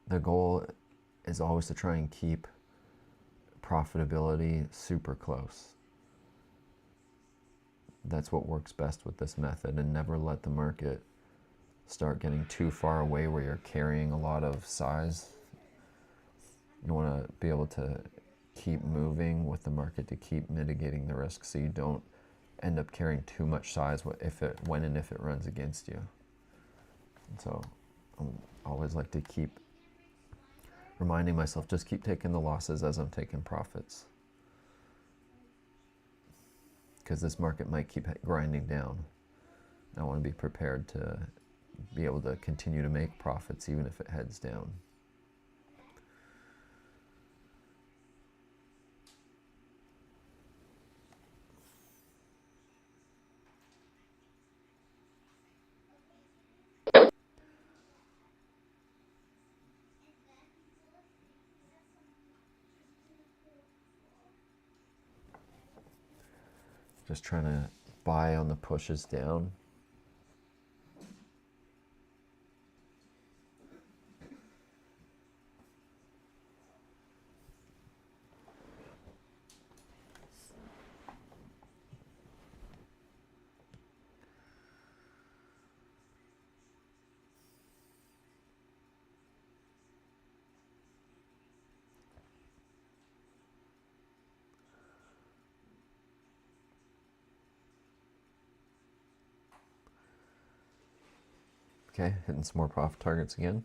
The goal is always to try and keep profitability super close. That's what works best with this method, and never let the market start getting too far away where you're carrying a lot of size. You want to be able to keep moving with the market to keep mitigating the risk, so you don't end up carrying too much size when and if it runs against you. And so I always like to keep reminding myself, just keep taking the losses as I'm taking profits, because this market might keep grinding down. I want to be prepared to be able to continue to make profits even if it heads down. Just trying to buy on the pushes down. Okay, hitting some more profit targets again.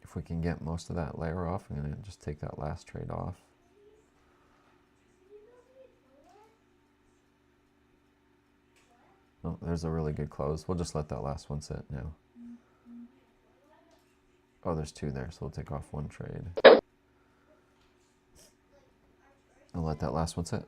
If we can get most of that layer off, I'm going to just take that last trade off. Oh, there's a really good close. We'll just let that last one sit now. Oh, there's two there, so we'll take off one trade. I'll let that last one sit.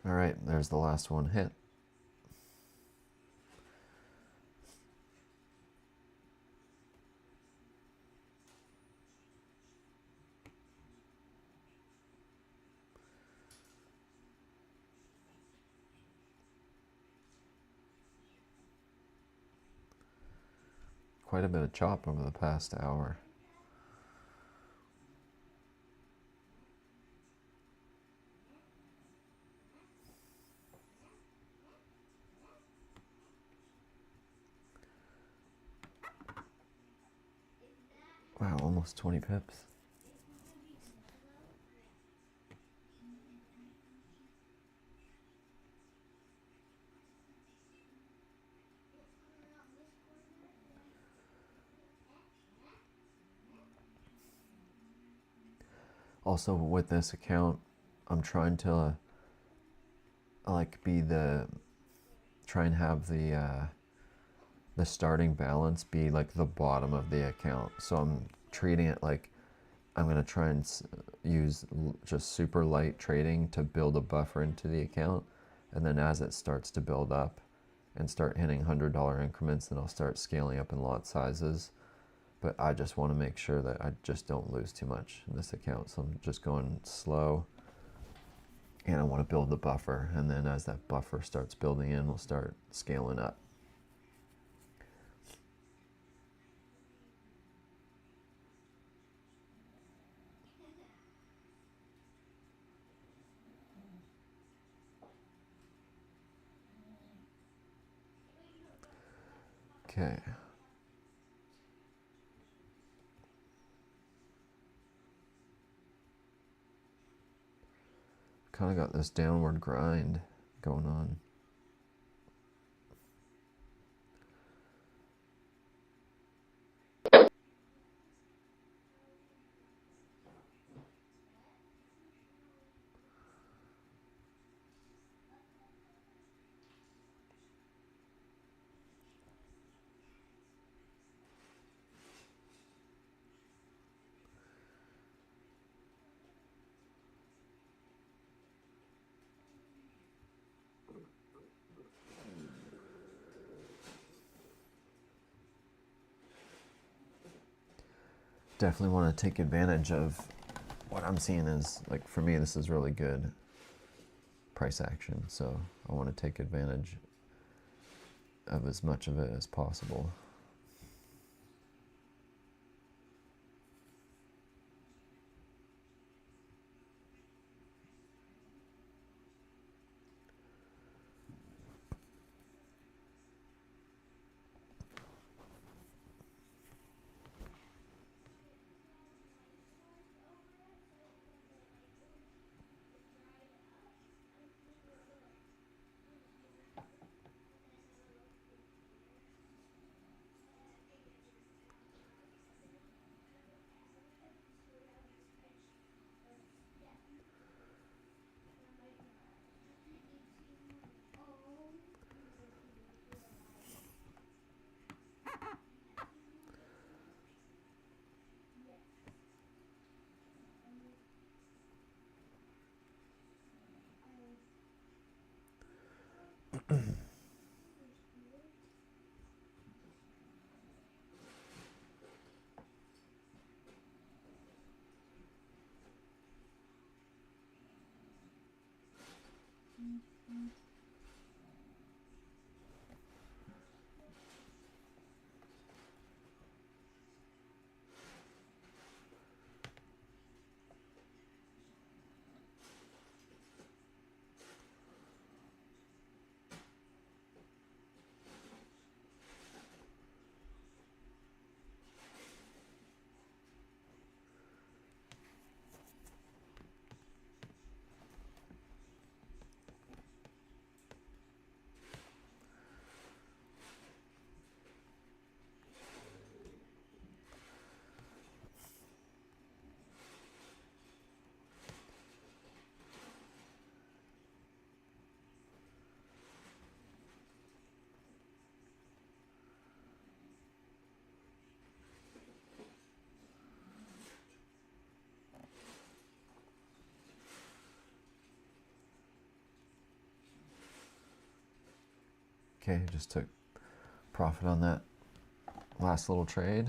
All right, there's the last one hit. Quite a bit of chop over the past hour. Wow, almost 20 pips. Also, with this account, I'm trying to try and have the starting balance be like the bottom of the account. So I'm treating it like I'm going to try and use just super light trading to build a buffer into the account. And then as it starts to build up and start hitting $100 increments, then I'll start scaling up in lot sizes. But I just want to make sure that I just don't lose too much in this account. So I'm just going slow. And I want to build the buffer. And then as that buffer starts building in, we'll start scaling up. Okay. Kind of got this downward grind going on. Definitely want to take advantage of what I'm seeing is, like, for me, this is really good price action. So I want to take advantage of as much of it as possible. Okay, just took profit on that last little trade.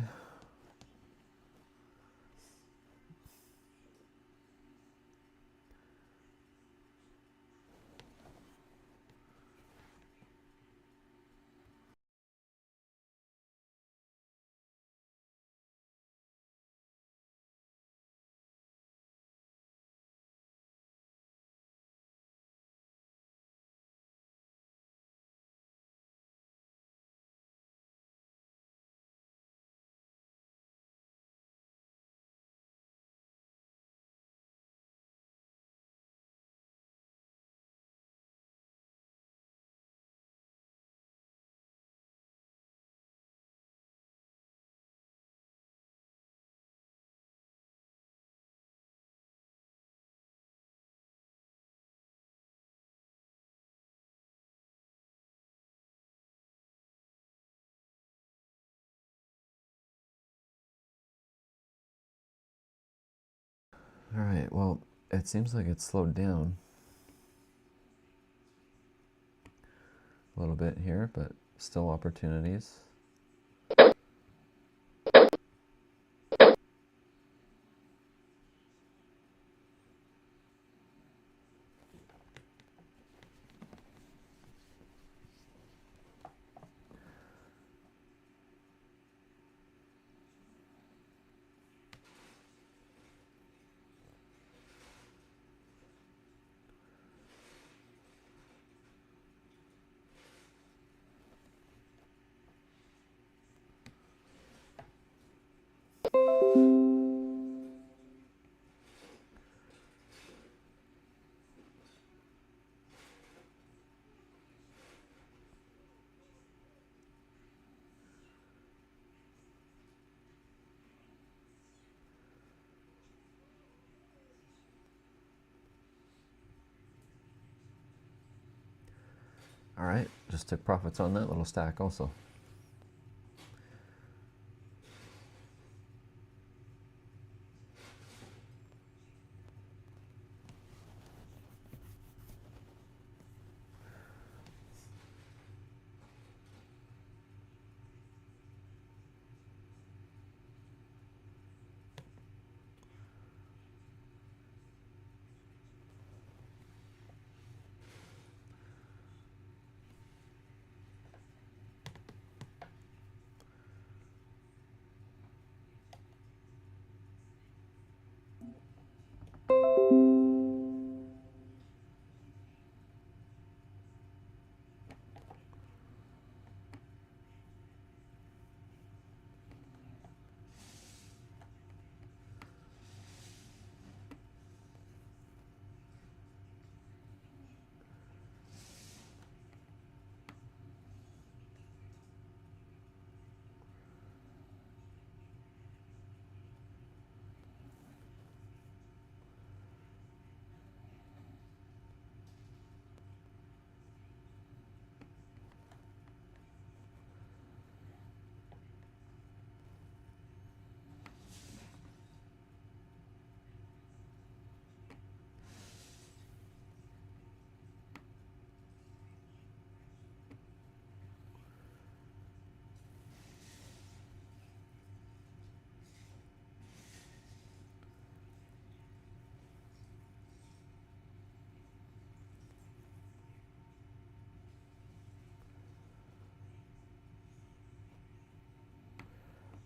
All right, well, it seems like it's slowed down a little bit here, but still opportunities. All right, just took profits on that little stack also.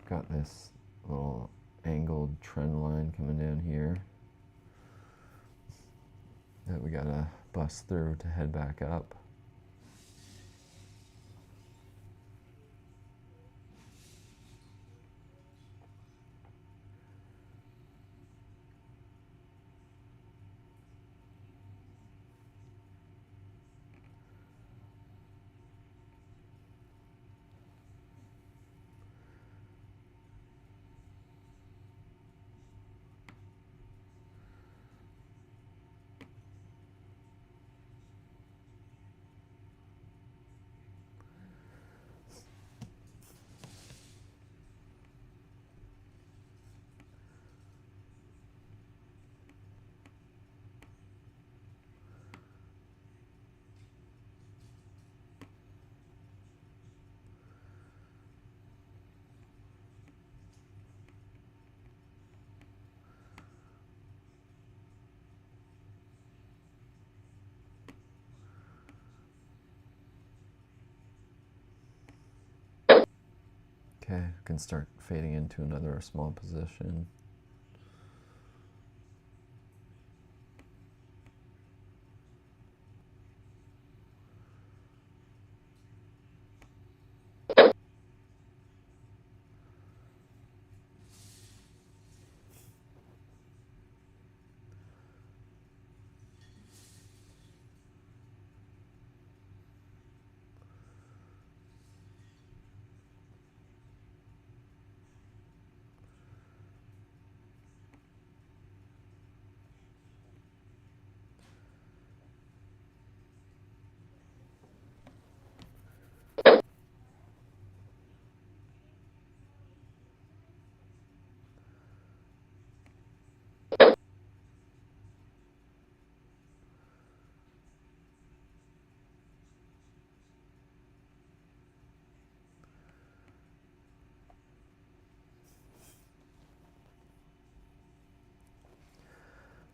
Got this little angled trend line coming down here that we gotta bust through to head back up. Okay, can start fading into another small position.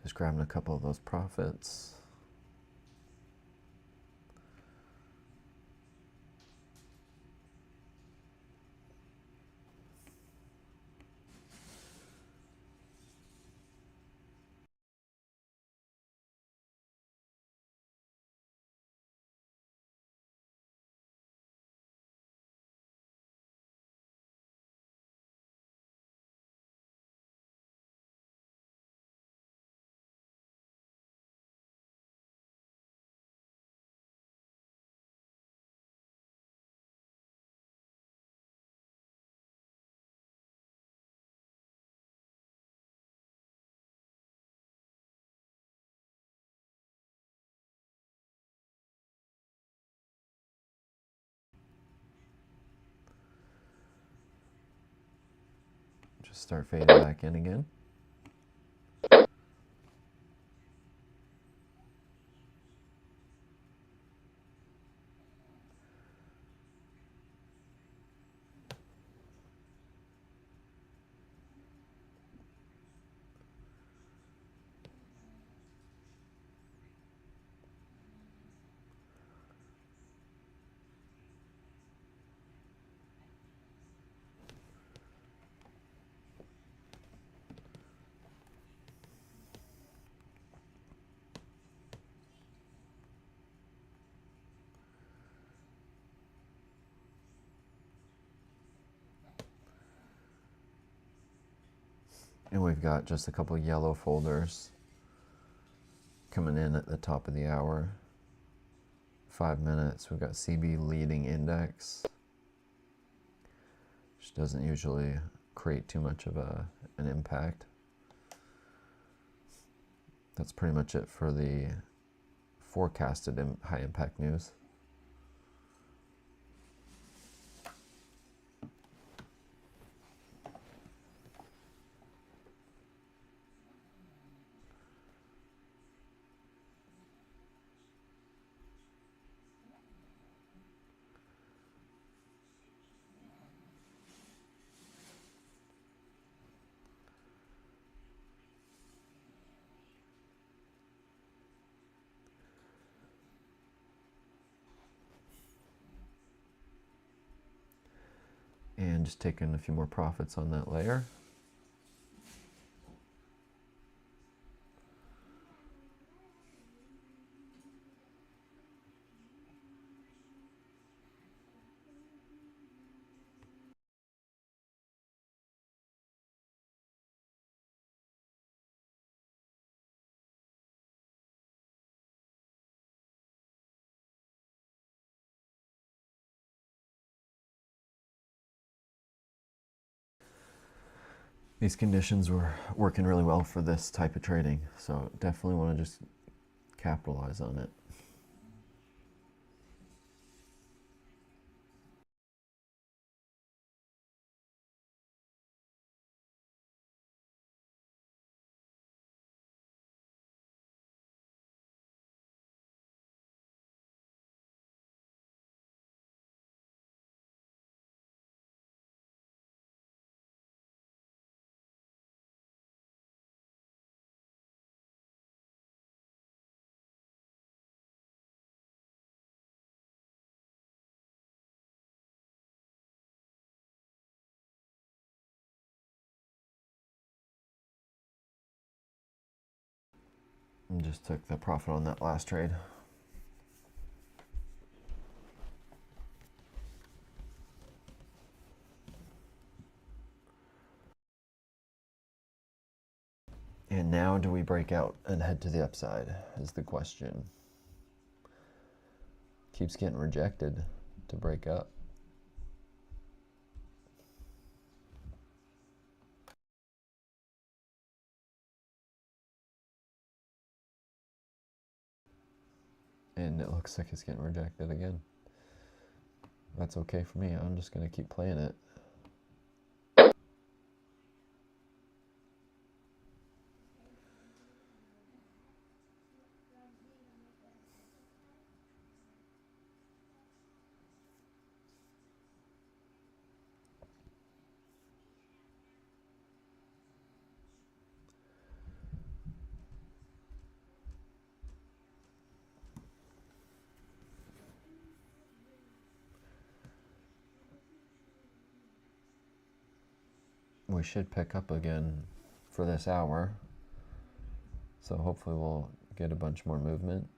Just grabbing a couple of those profits. Just start fading back in again. And we've got just a couple yellow folders coming in at the top of the hour. 5 minutes, we've got CB leading index, which doesn't usually create too much of an impact. That's pretty much it for the forecasted high impact news. And just taking a few more profits on that layer. These conditions were working really well for this type of trading, so definitely want to just capitalize on it. And just took the profit on that last trade. And now do we break out and head to the upside is the question. Keeps getting rejected to break up. And it looks like it's getting rejected again. That's okay for me. I'm just going to keep playing it. We should pick up again for this hour. So hopefully we'll get a bunch more movement.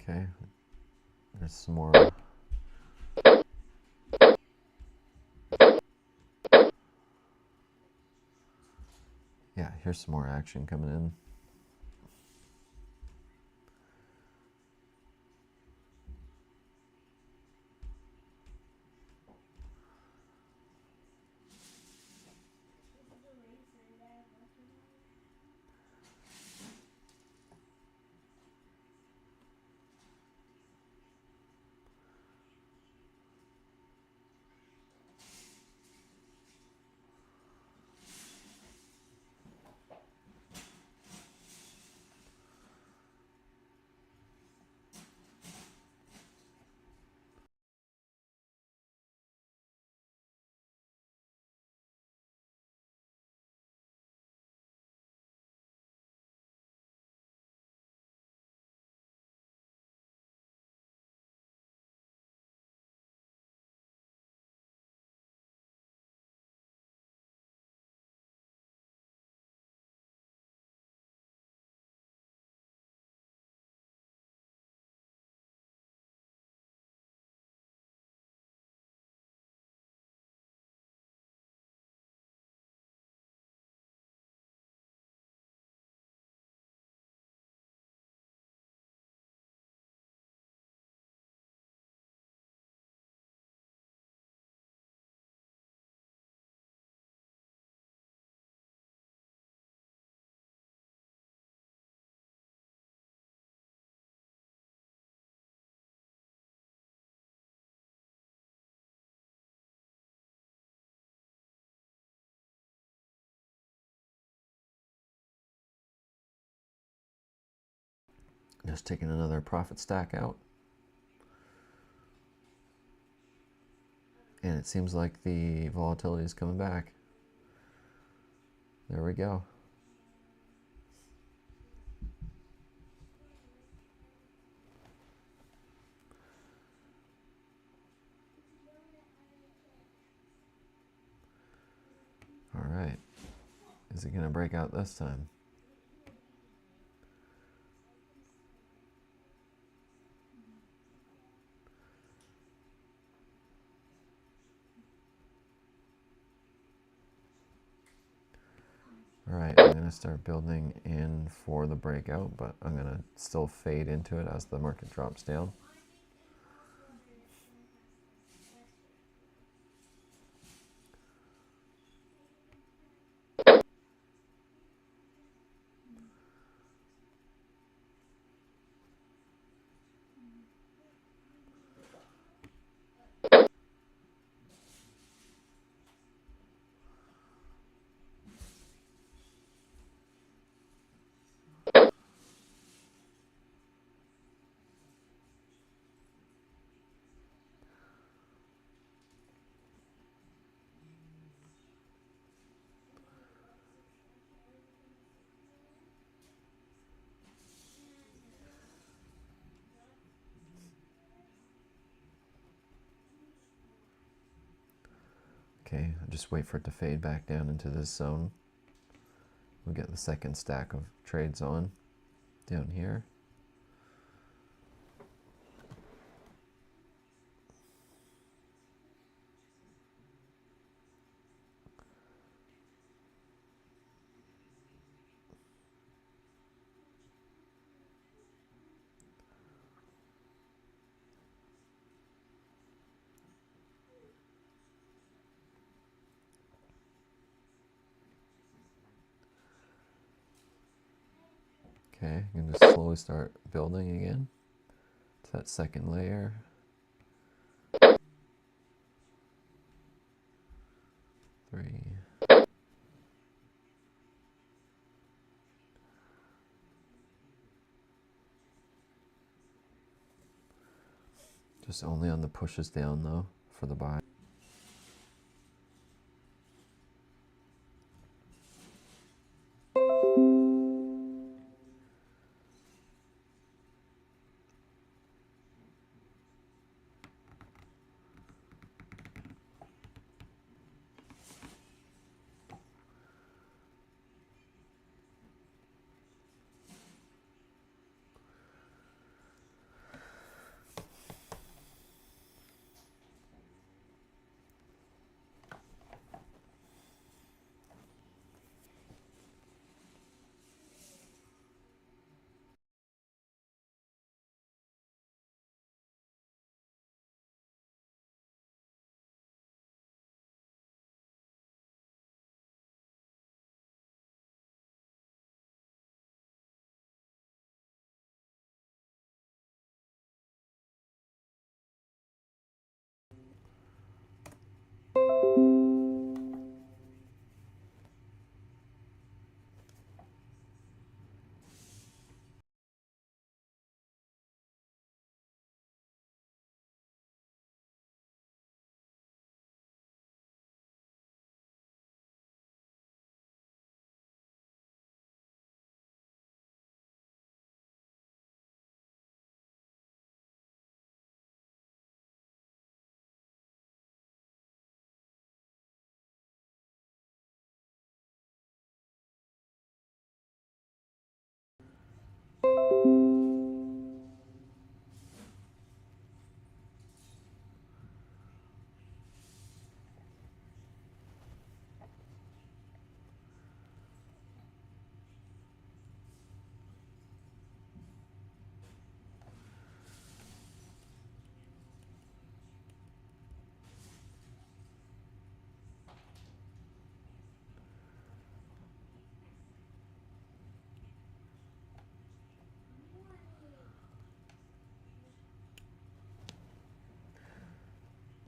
Okay, there's some more. Yeah, here's some more action coming in. Just taking another profit stack out. And it seems like the volatility is coming back. There we go. All right. Is it going to break out this time? All right, I'm going to start building in for the breakout, but I'm going to still fade into it as the market drops down. Okay, I'll just wait for it to fade back down into this zone. We'll get the second stack of trades on down here. Okay, I'm going to slowly start building again to that second layer. Three. Just only on the pushes down though for the buy.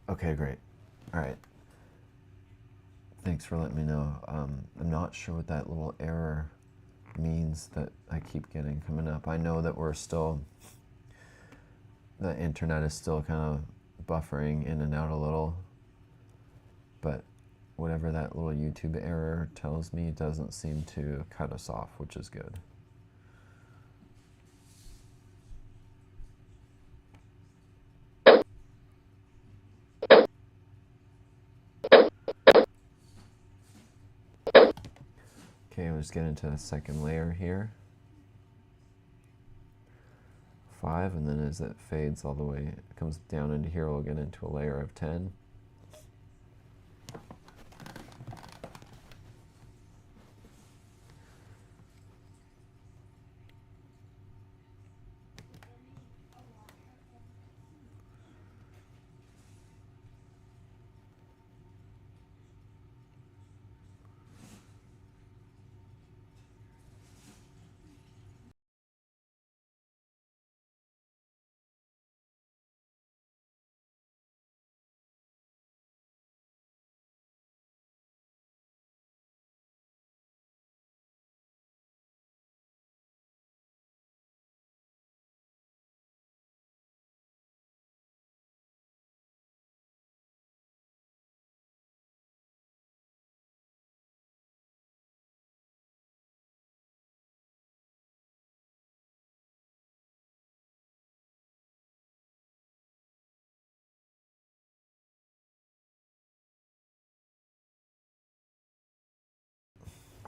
Okay, great. All right. Thanks for letting me know. I'm not sure what that little error means that I keep getting coming up. I know that the internet is still kind of buffering in and out a little. but whatever that little YouTube error tells me doesn't seem to cut us off, which is good. Okay, we'll just get into the second layer here. 5, and then as it fades all the way, it comes down into here, we'll get into a layer of 10.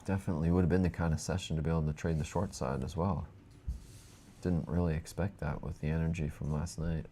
Definitely would have been the kind of session to be able to trade the short side as well. Didn't really expect that with the energy from last night.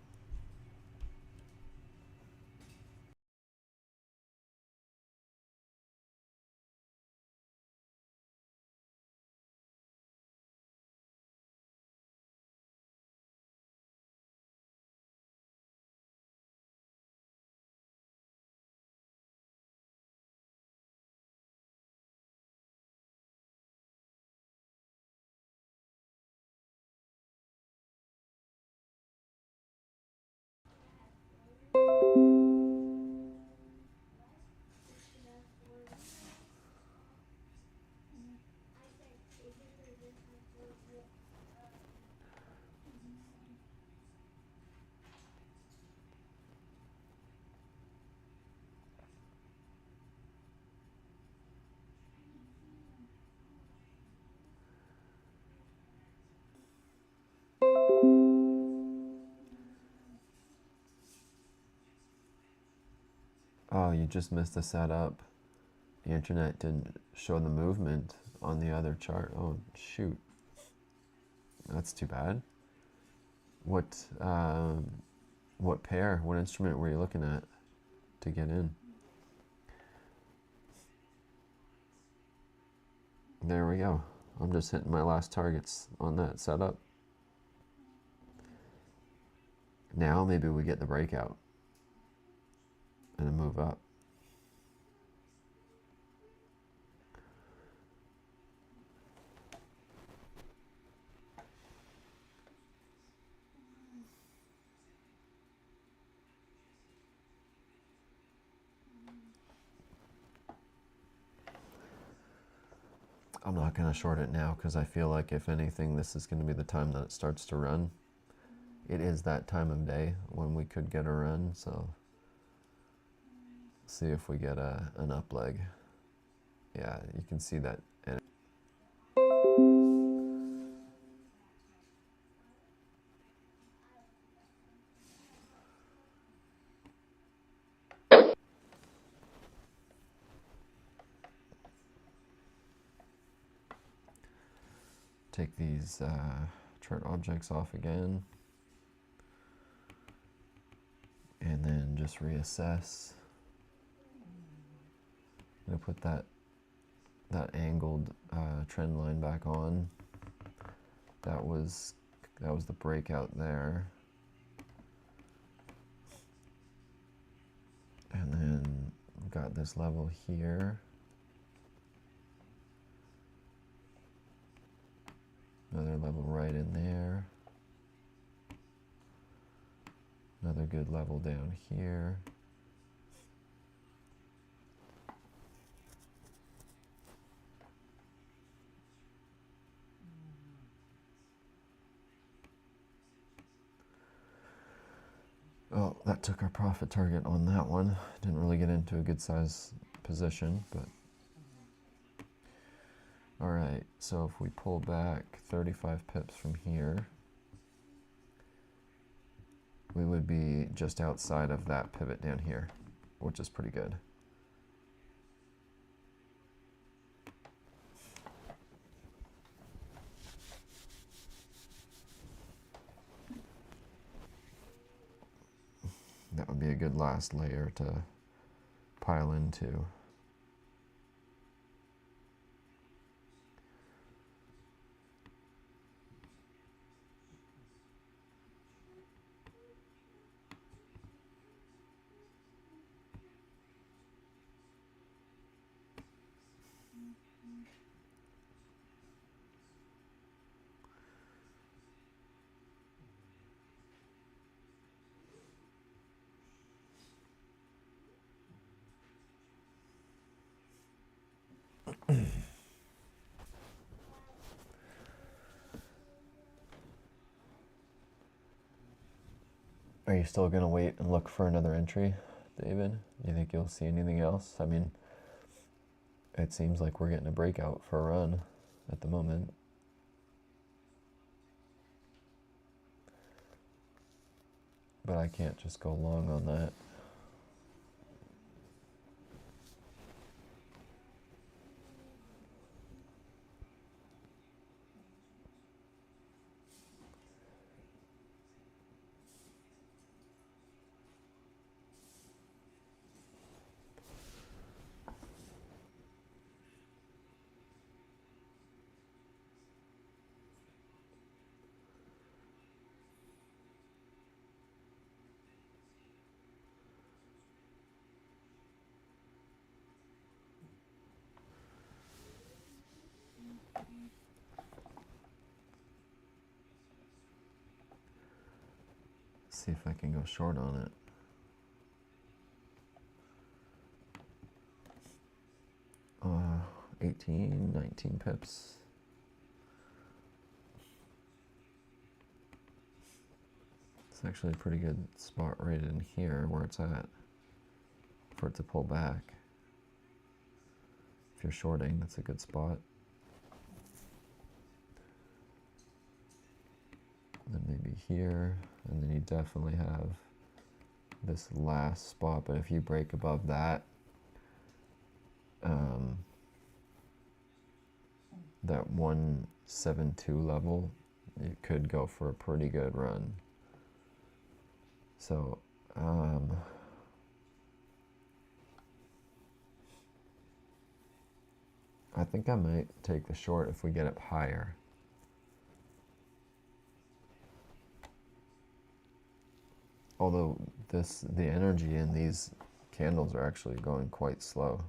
Oh, you just missed the setup. The internet didn't show the movement on the other chart. Oh, shoot. That's too bad. What pair, what instrument were you looking at to get in? There we go. I'm just hitting my last targets on that setup. Now maybe we get the breakout and a move up. I'm not going to short it now because I feel like if anything, this is going to be the time that it starts to run. It is that time of day when we could get a run, so see if we get an up leg. Yeah, you can see that. Take these chart objects off again. And then just reassess. I'm going to put that angled trend line back on. That was the breakout there. And then we've got this level here. Another level right in there. Another good level down here. Oh, that took our profit target on that one. Didn't really get into a good size position, but all right. So if we pull back 35 pips from here, we would be just outside of that pivot down here, which is pretty good. That would be a good last layer to pile into. Are you still going to wait and look for another entry, David? You think you'll see anything else? I mean, it seems like we're getting a breakout for a run at the moment. But I can't just go long on that. See if I can go short on it. Uh, 18, 19 pips. It's actually a pretty good spot right in here where it's at for it to pull back. If you're shorting, that's a good spot. Then maybe here, and then you definitely have this last spot, but if you break above that, that 172 level, it could go for a pretty good run. So, I think I might take the short if we get up higher. Although the energy in these candles are actually going quite slow.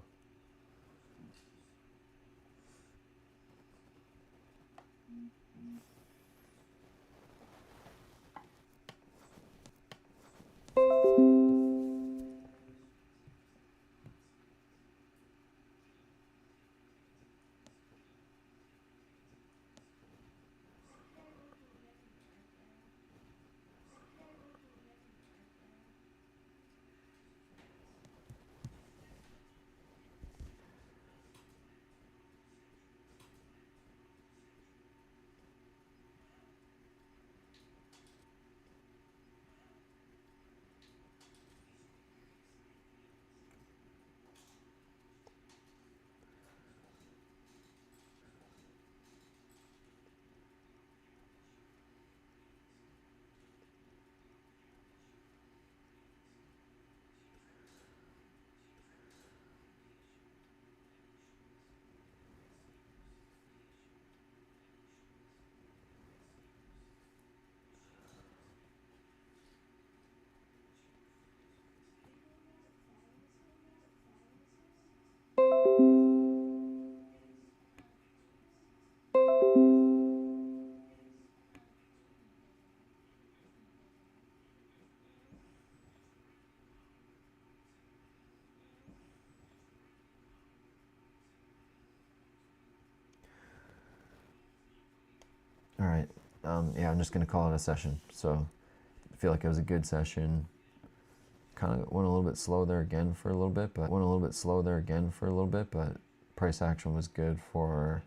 All right. Yeah, I'm just going to call it a session. So I feel like it was a good session. kind of went a little bit slow there again for a little bit, but price action was good for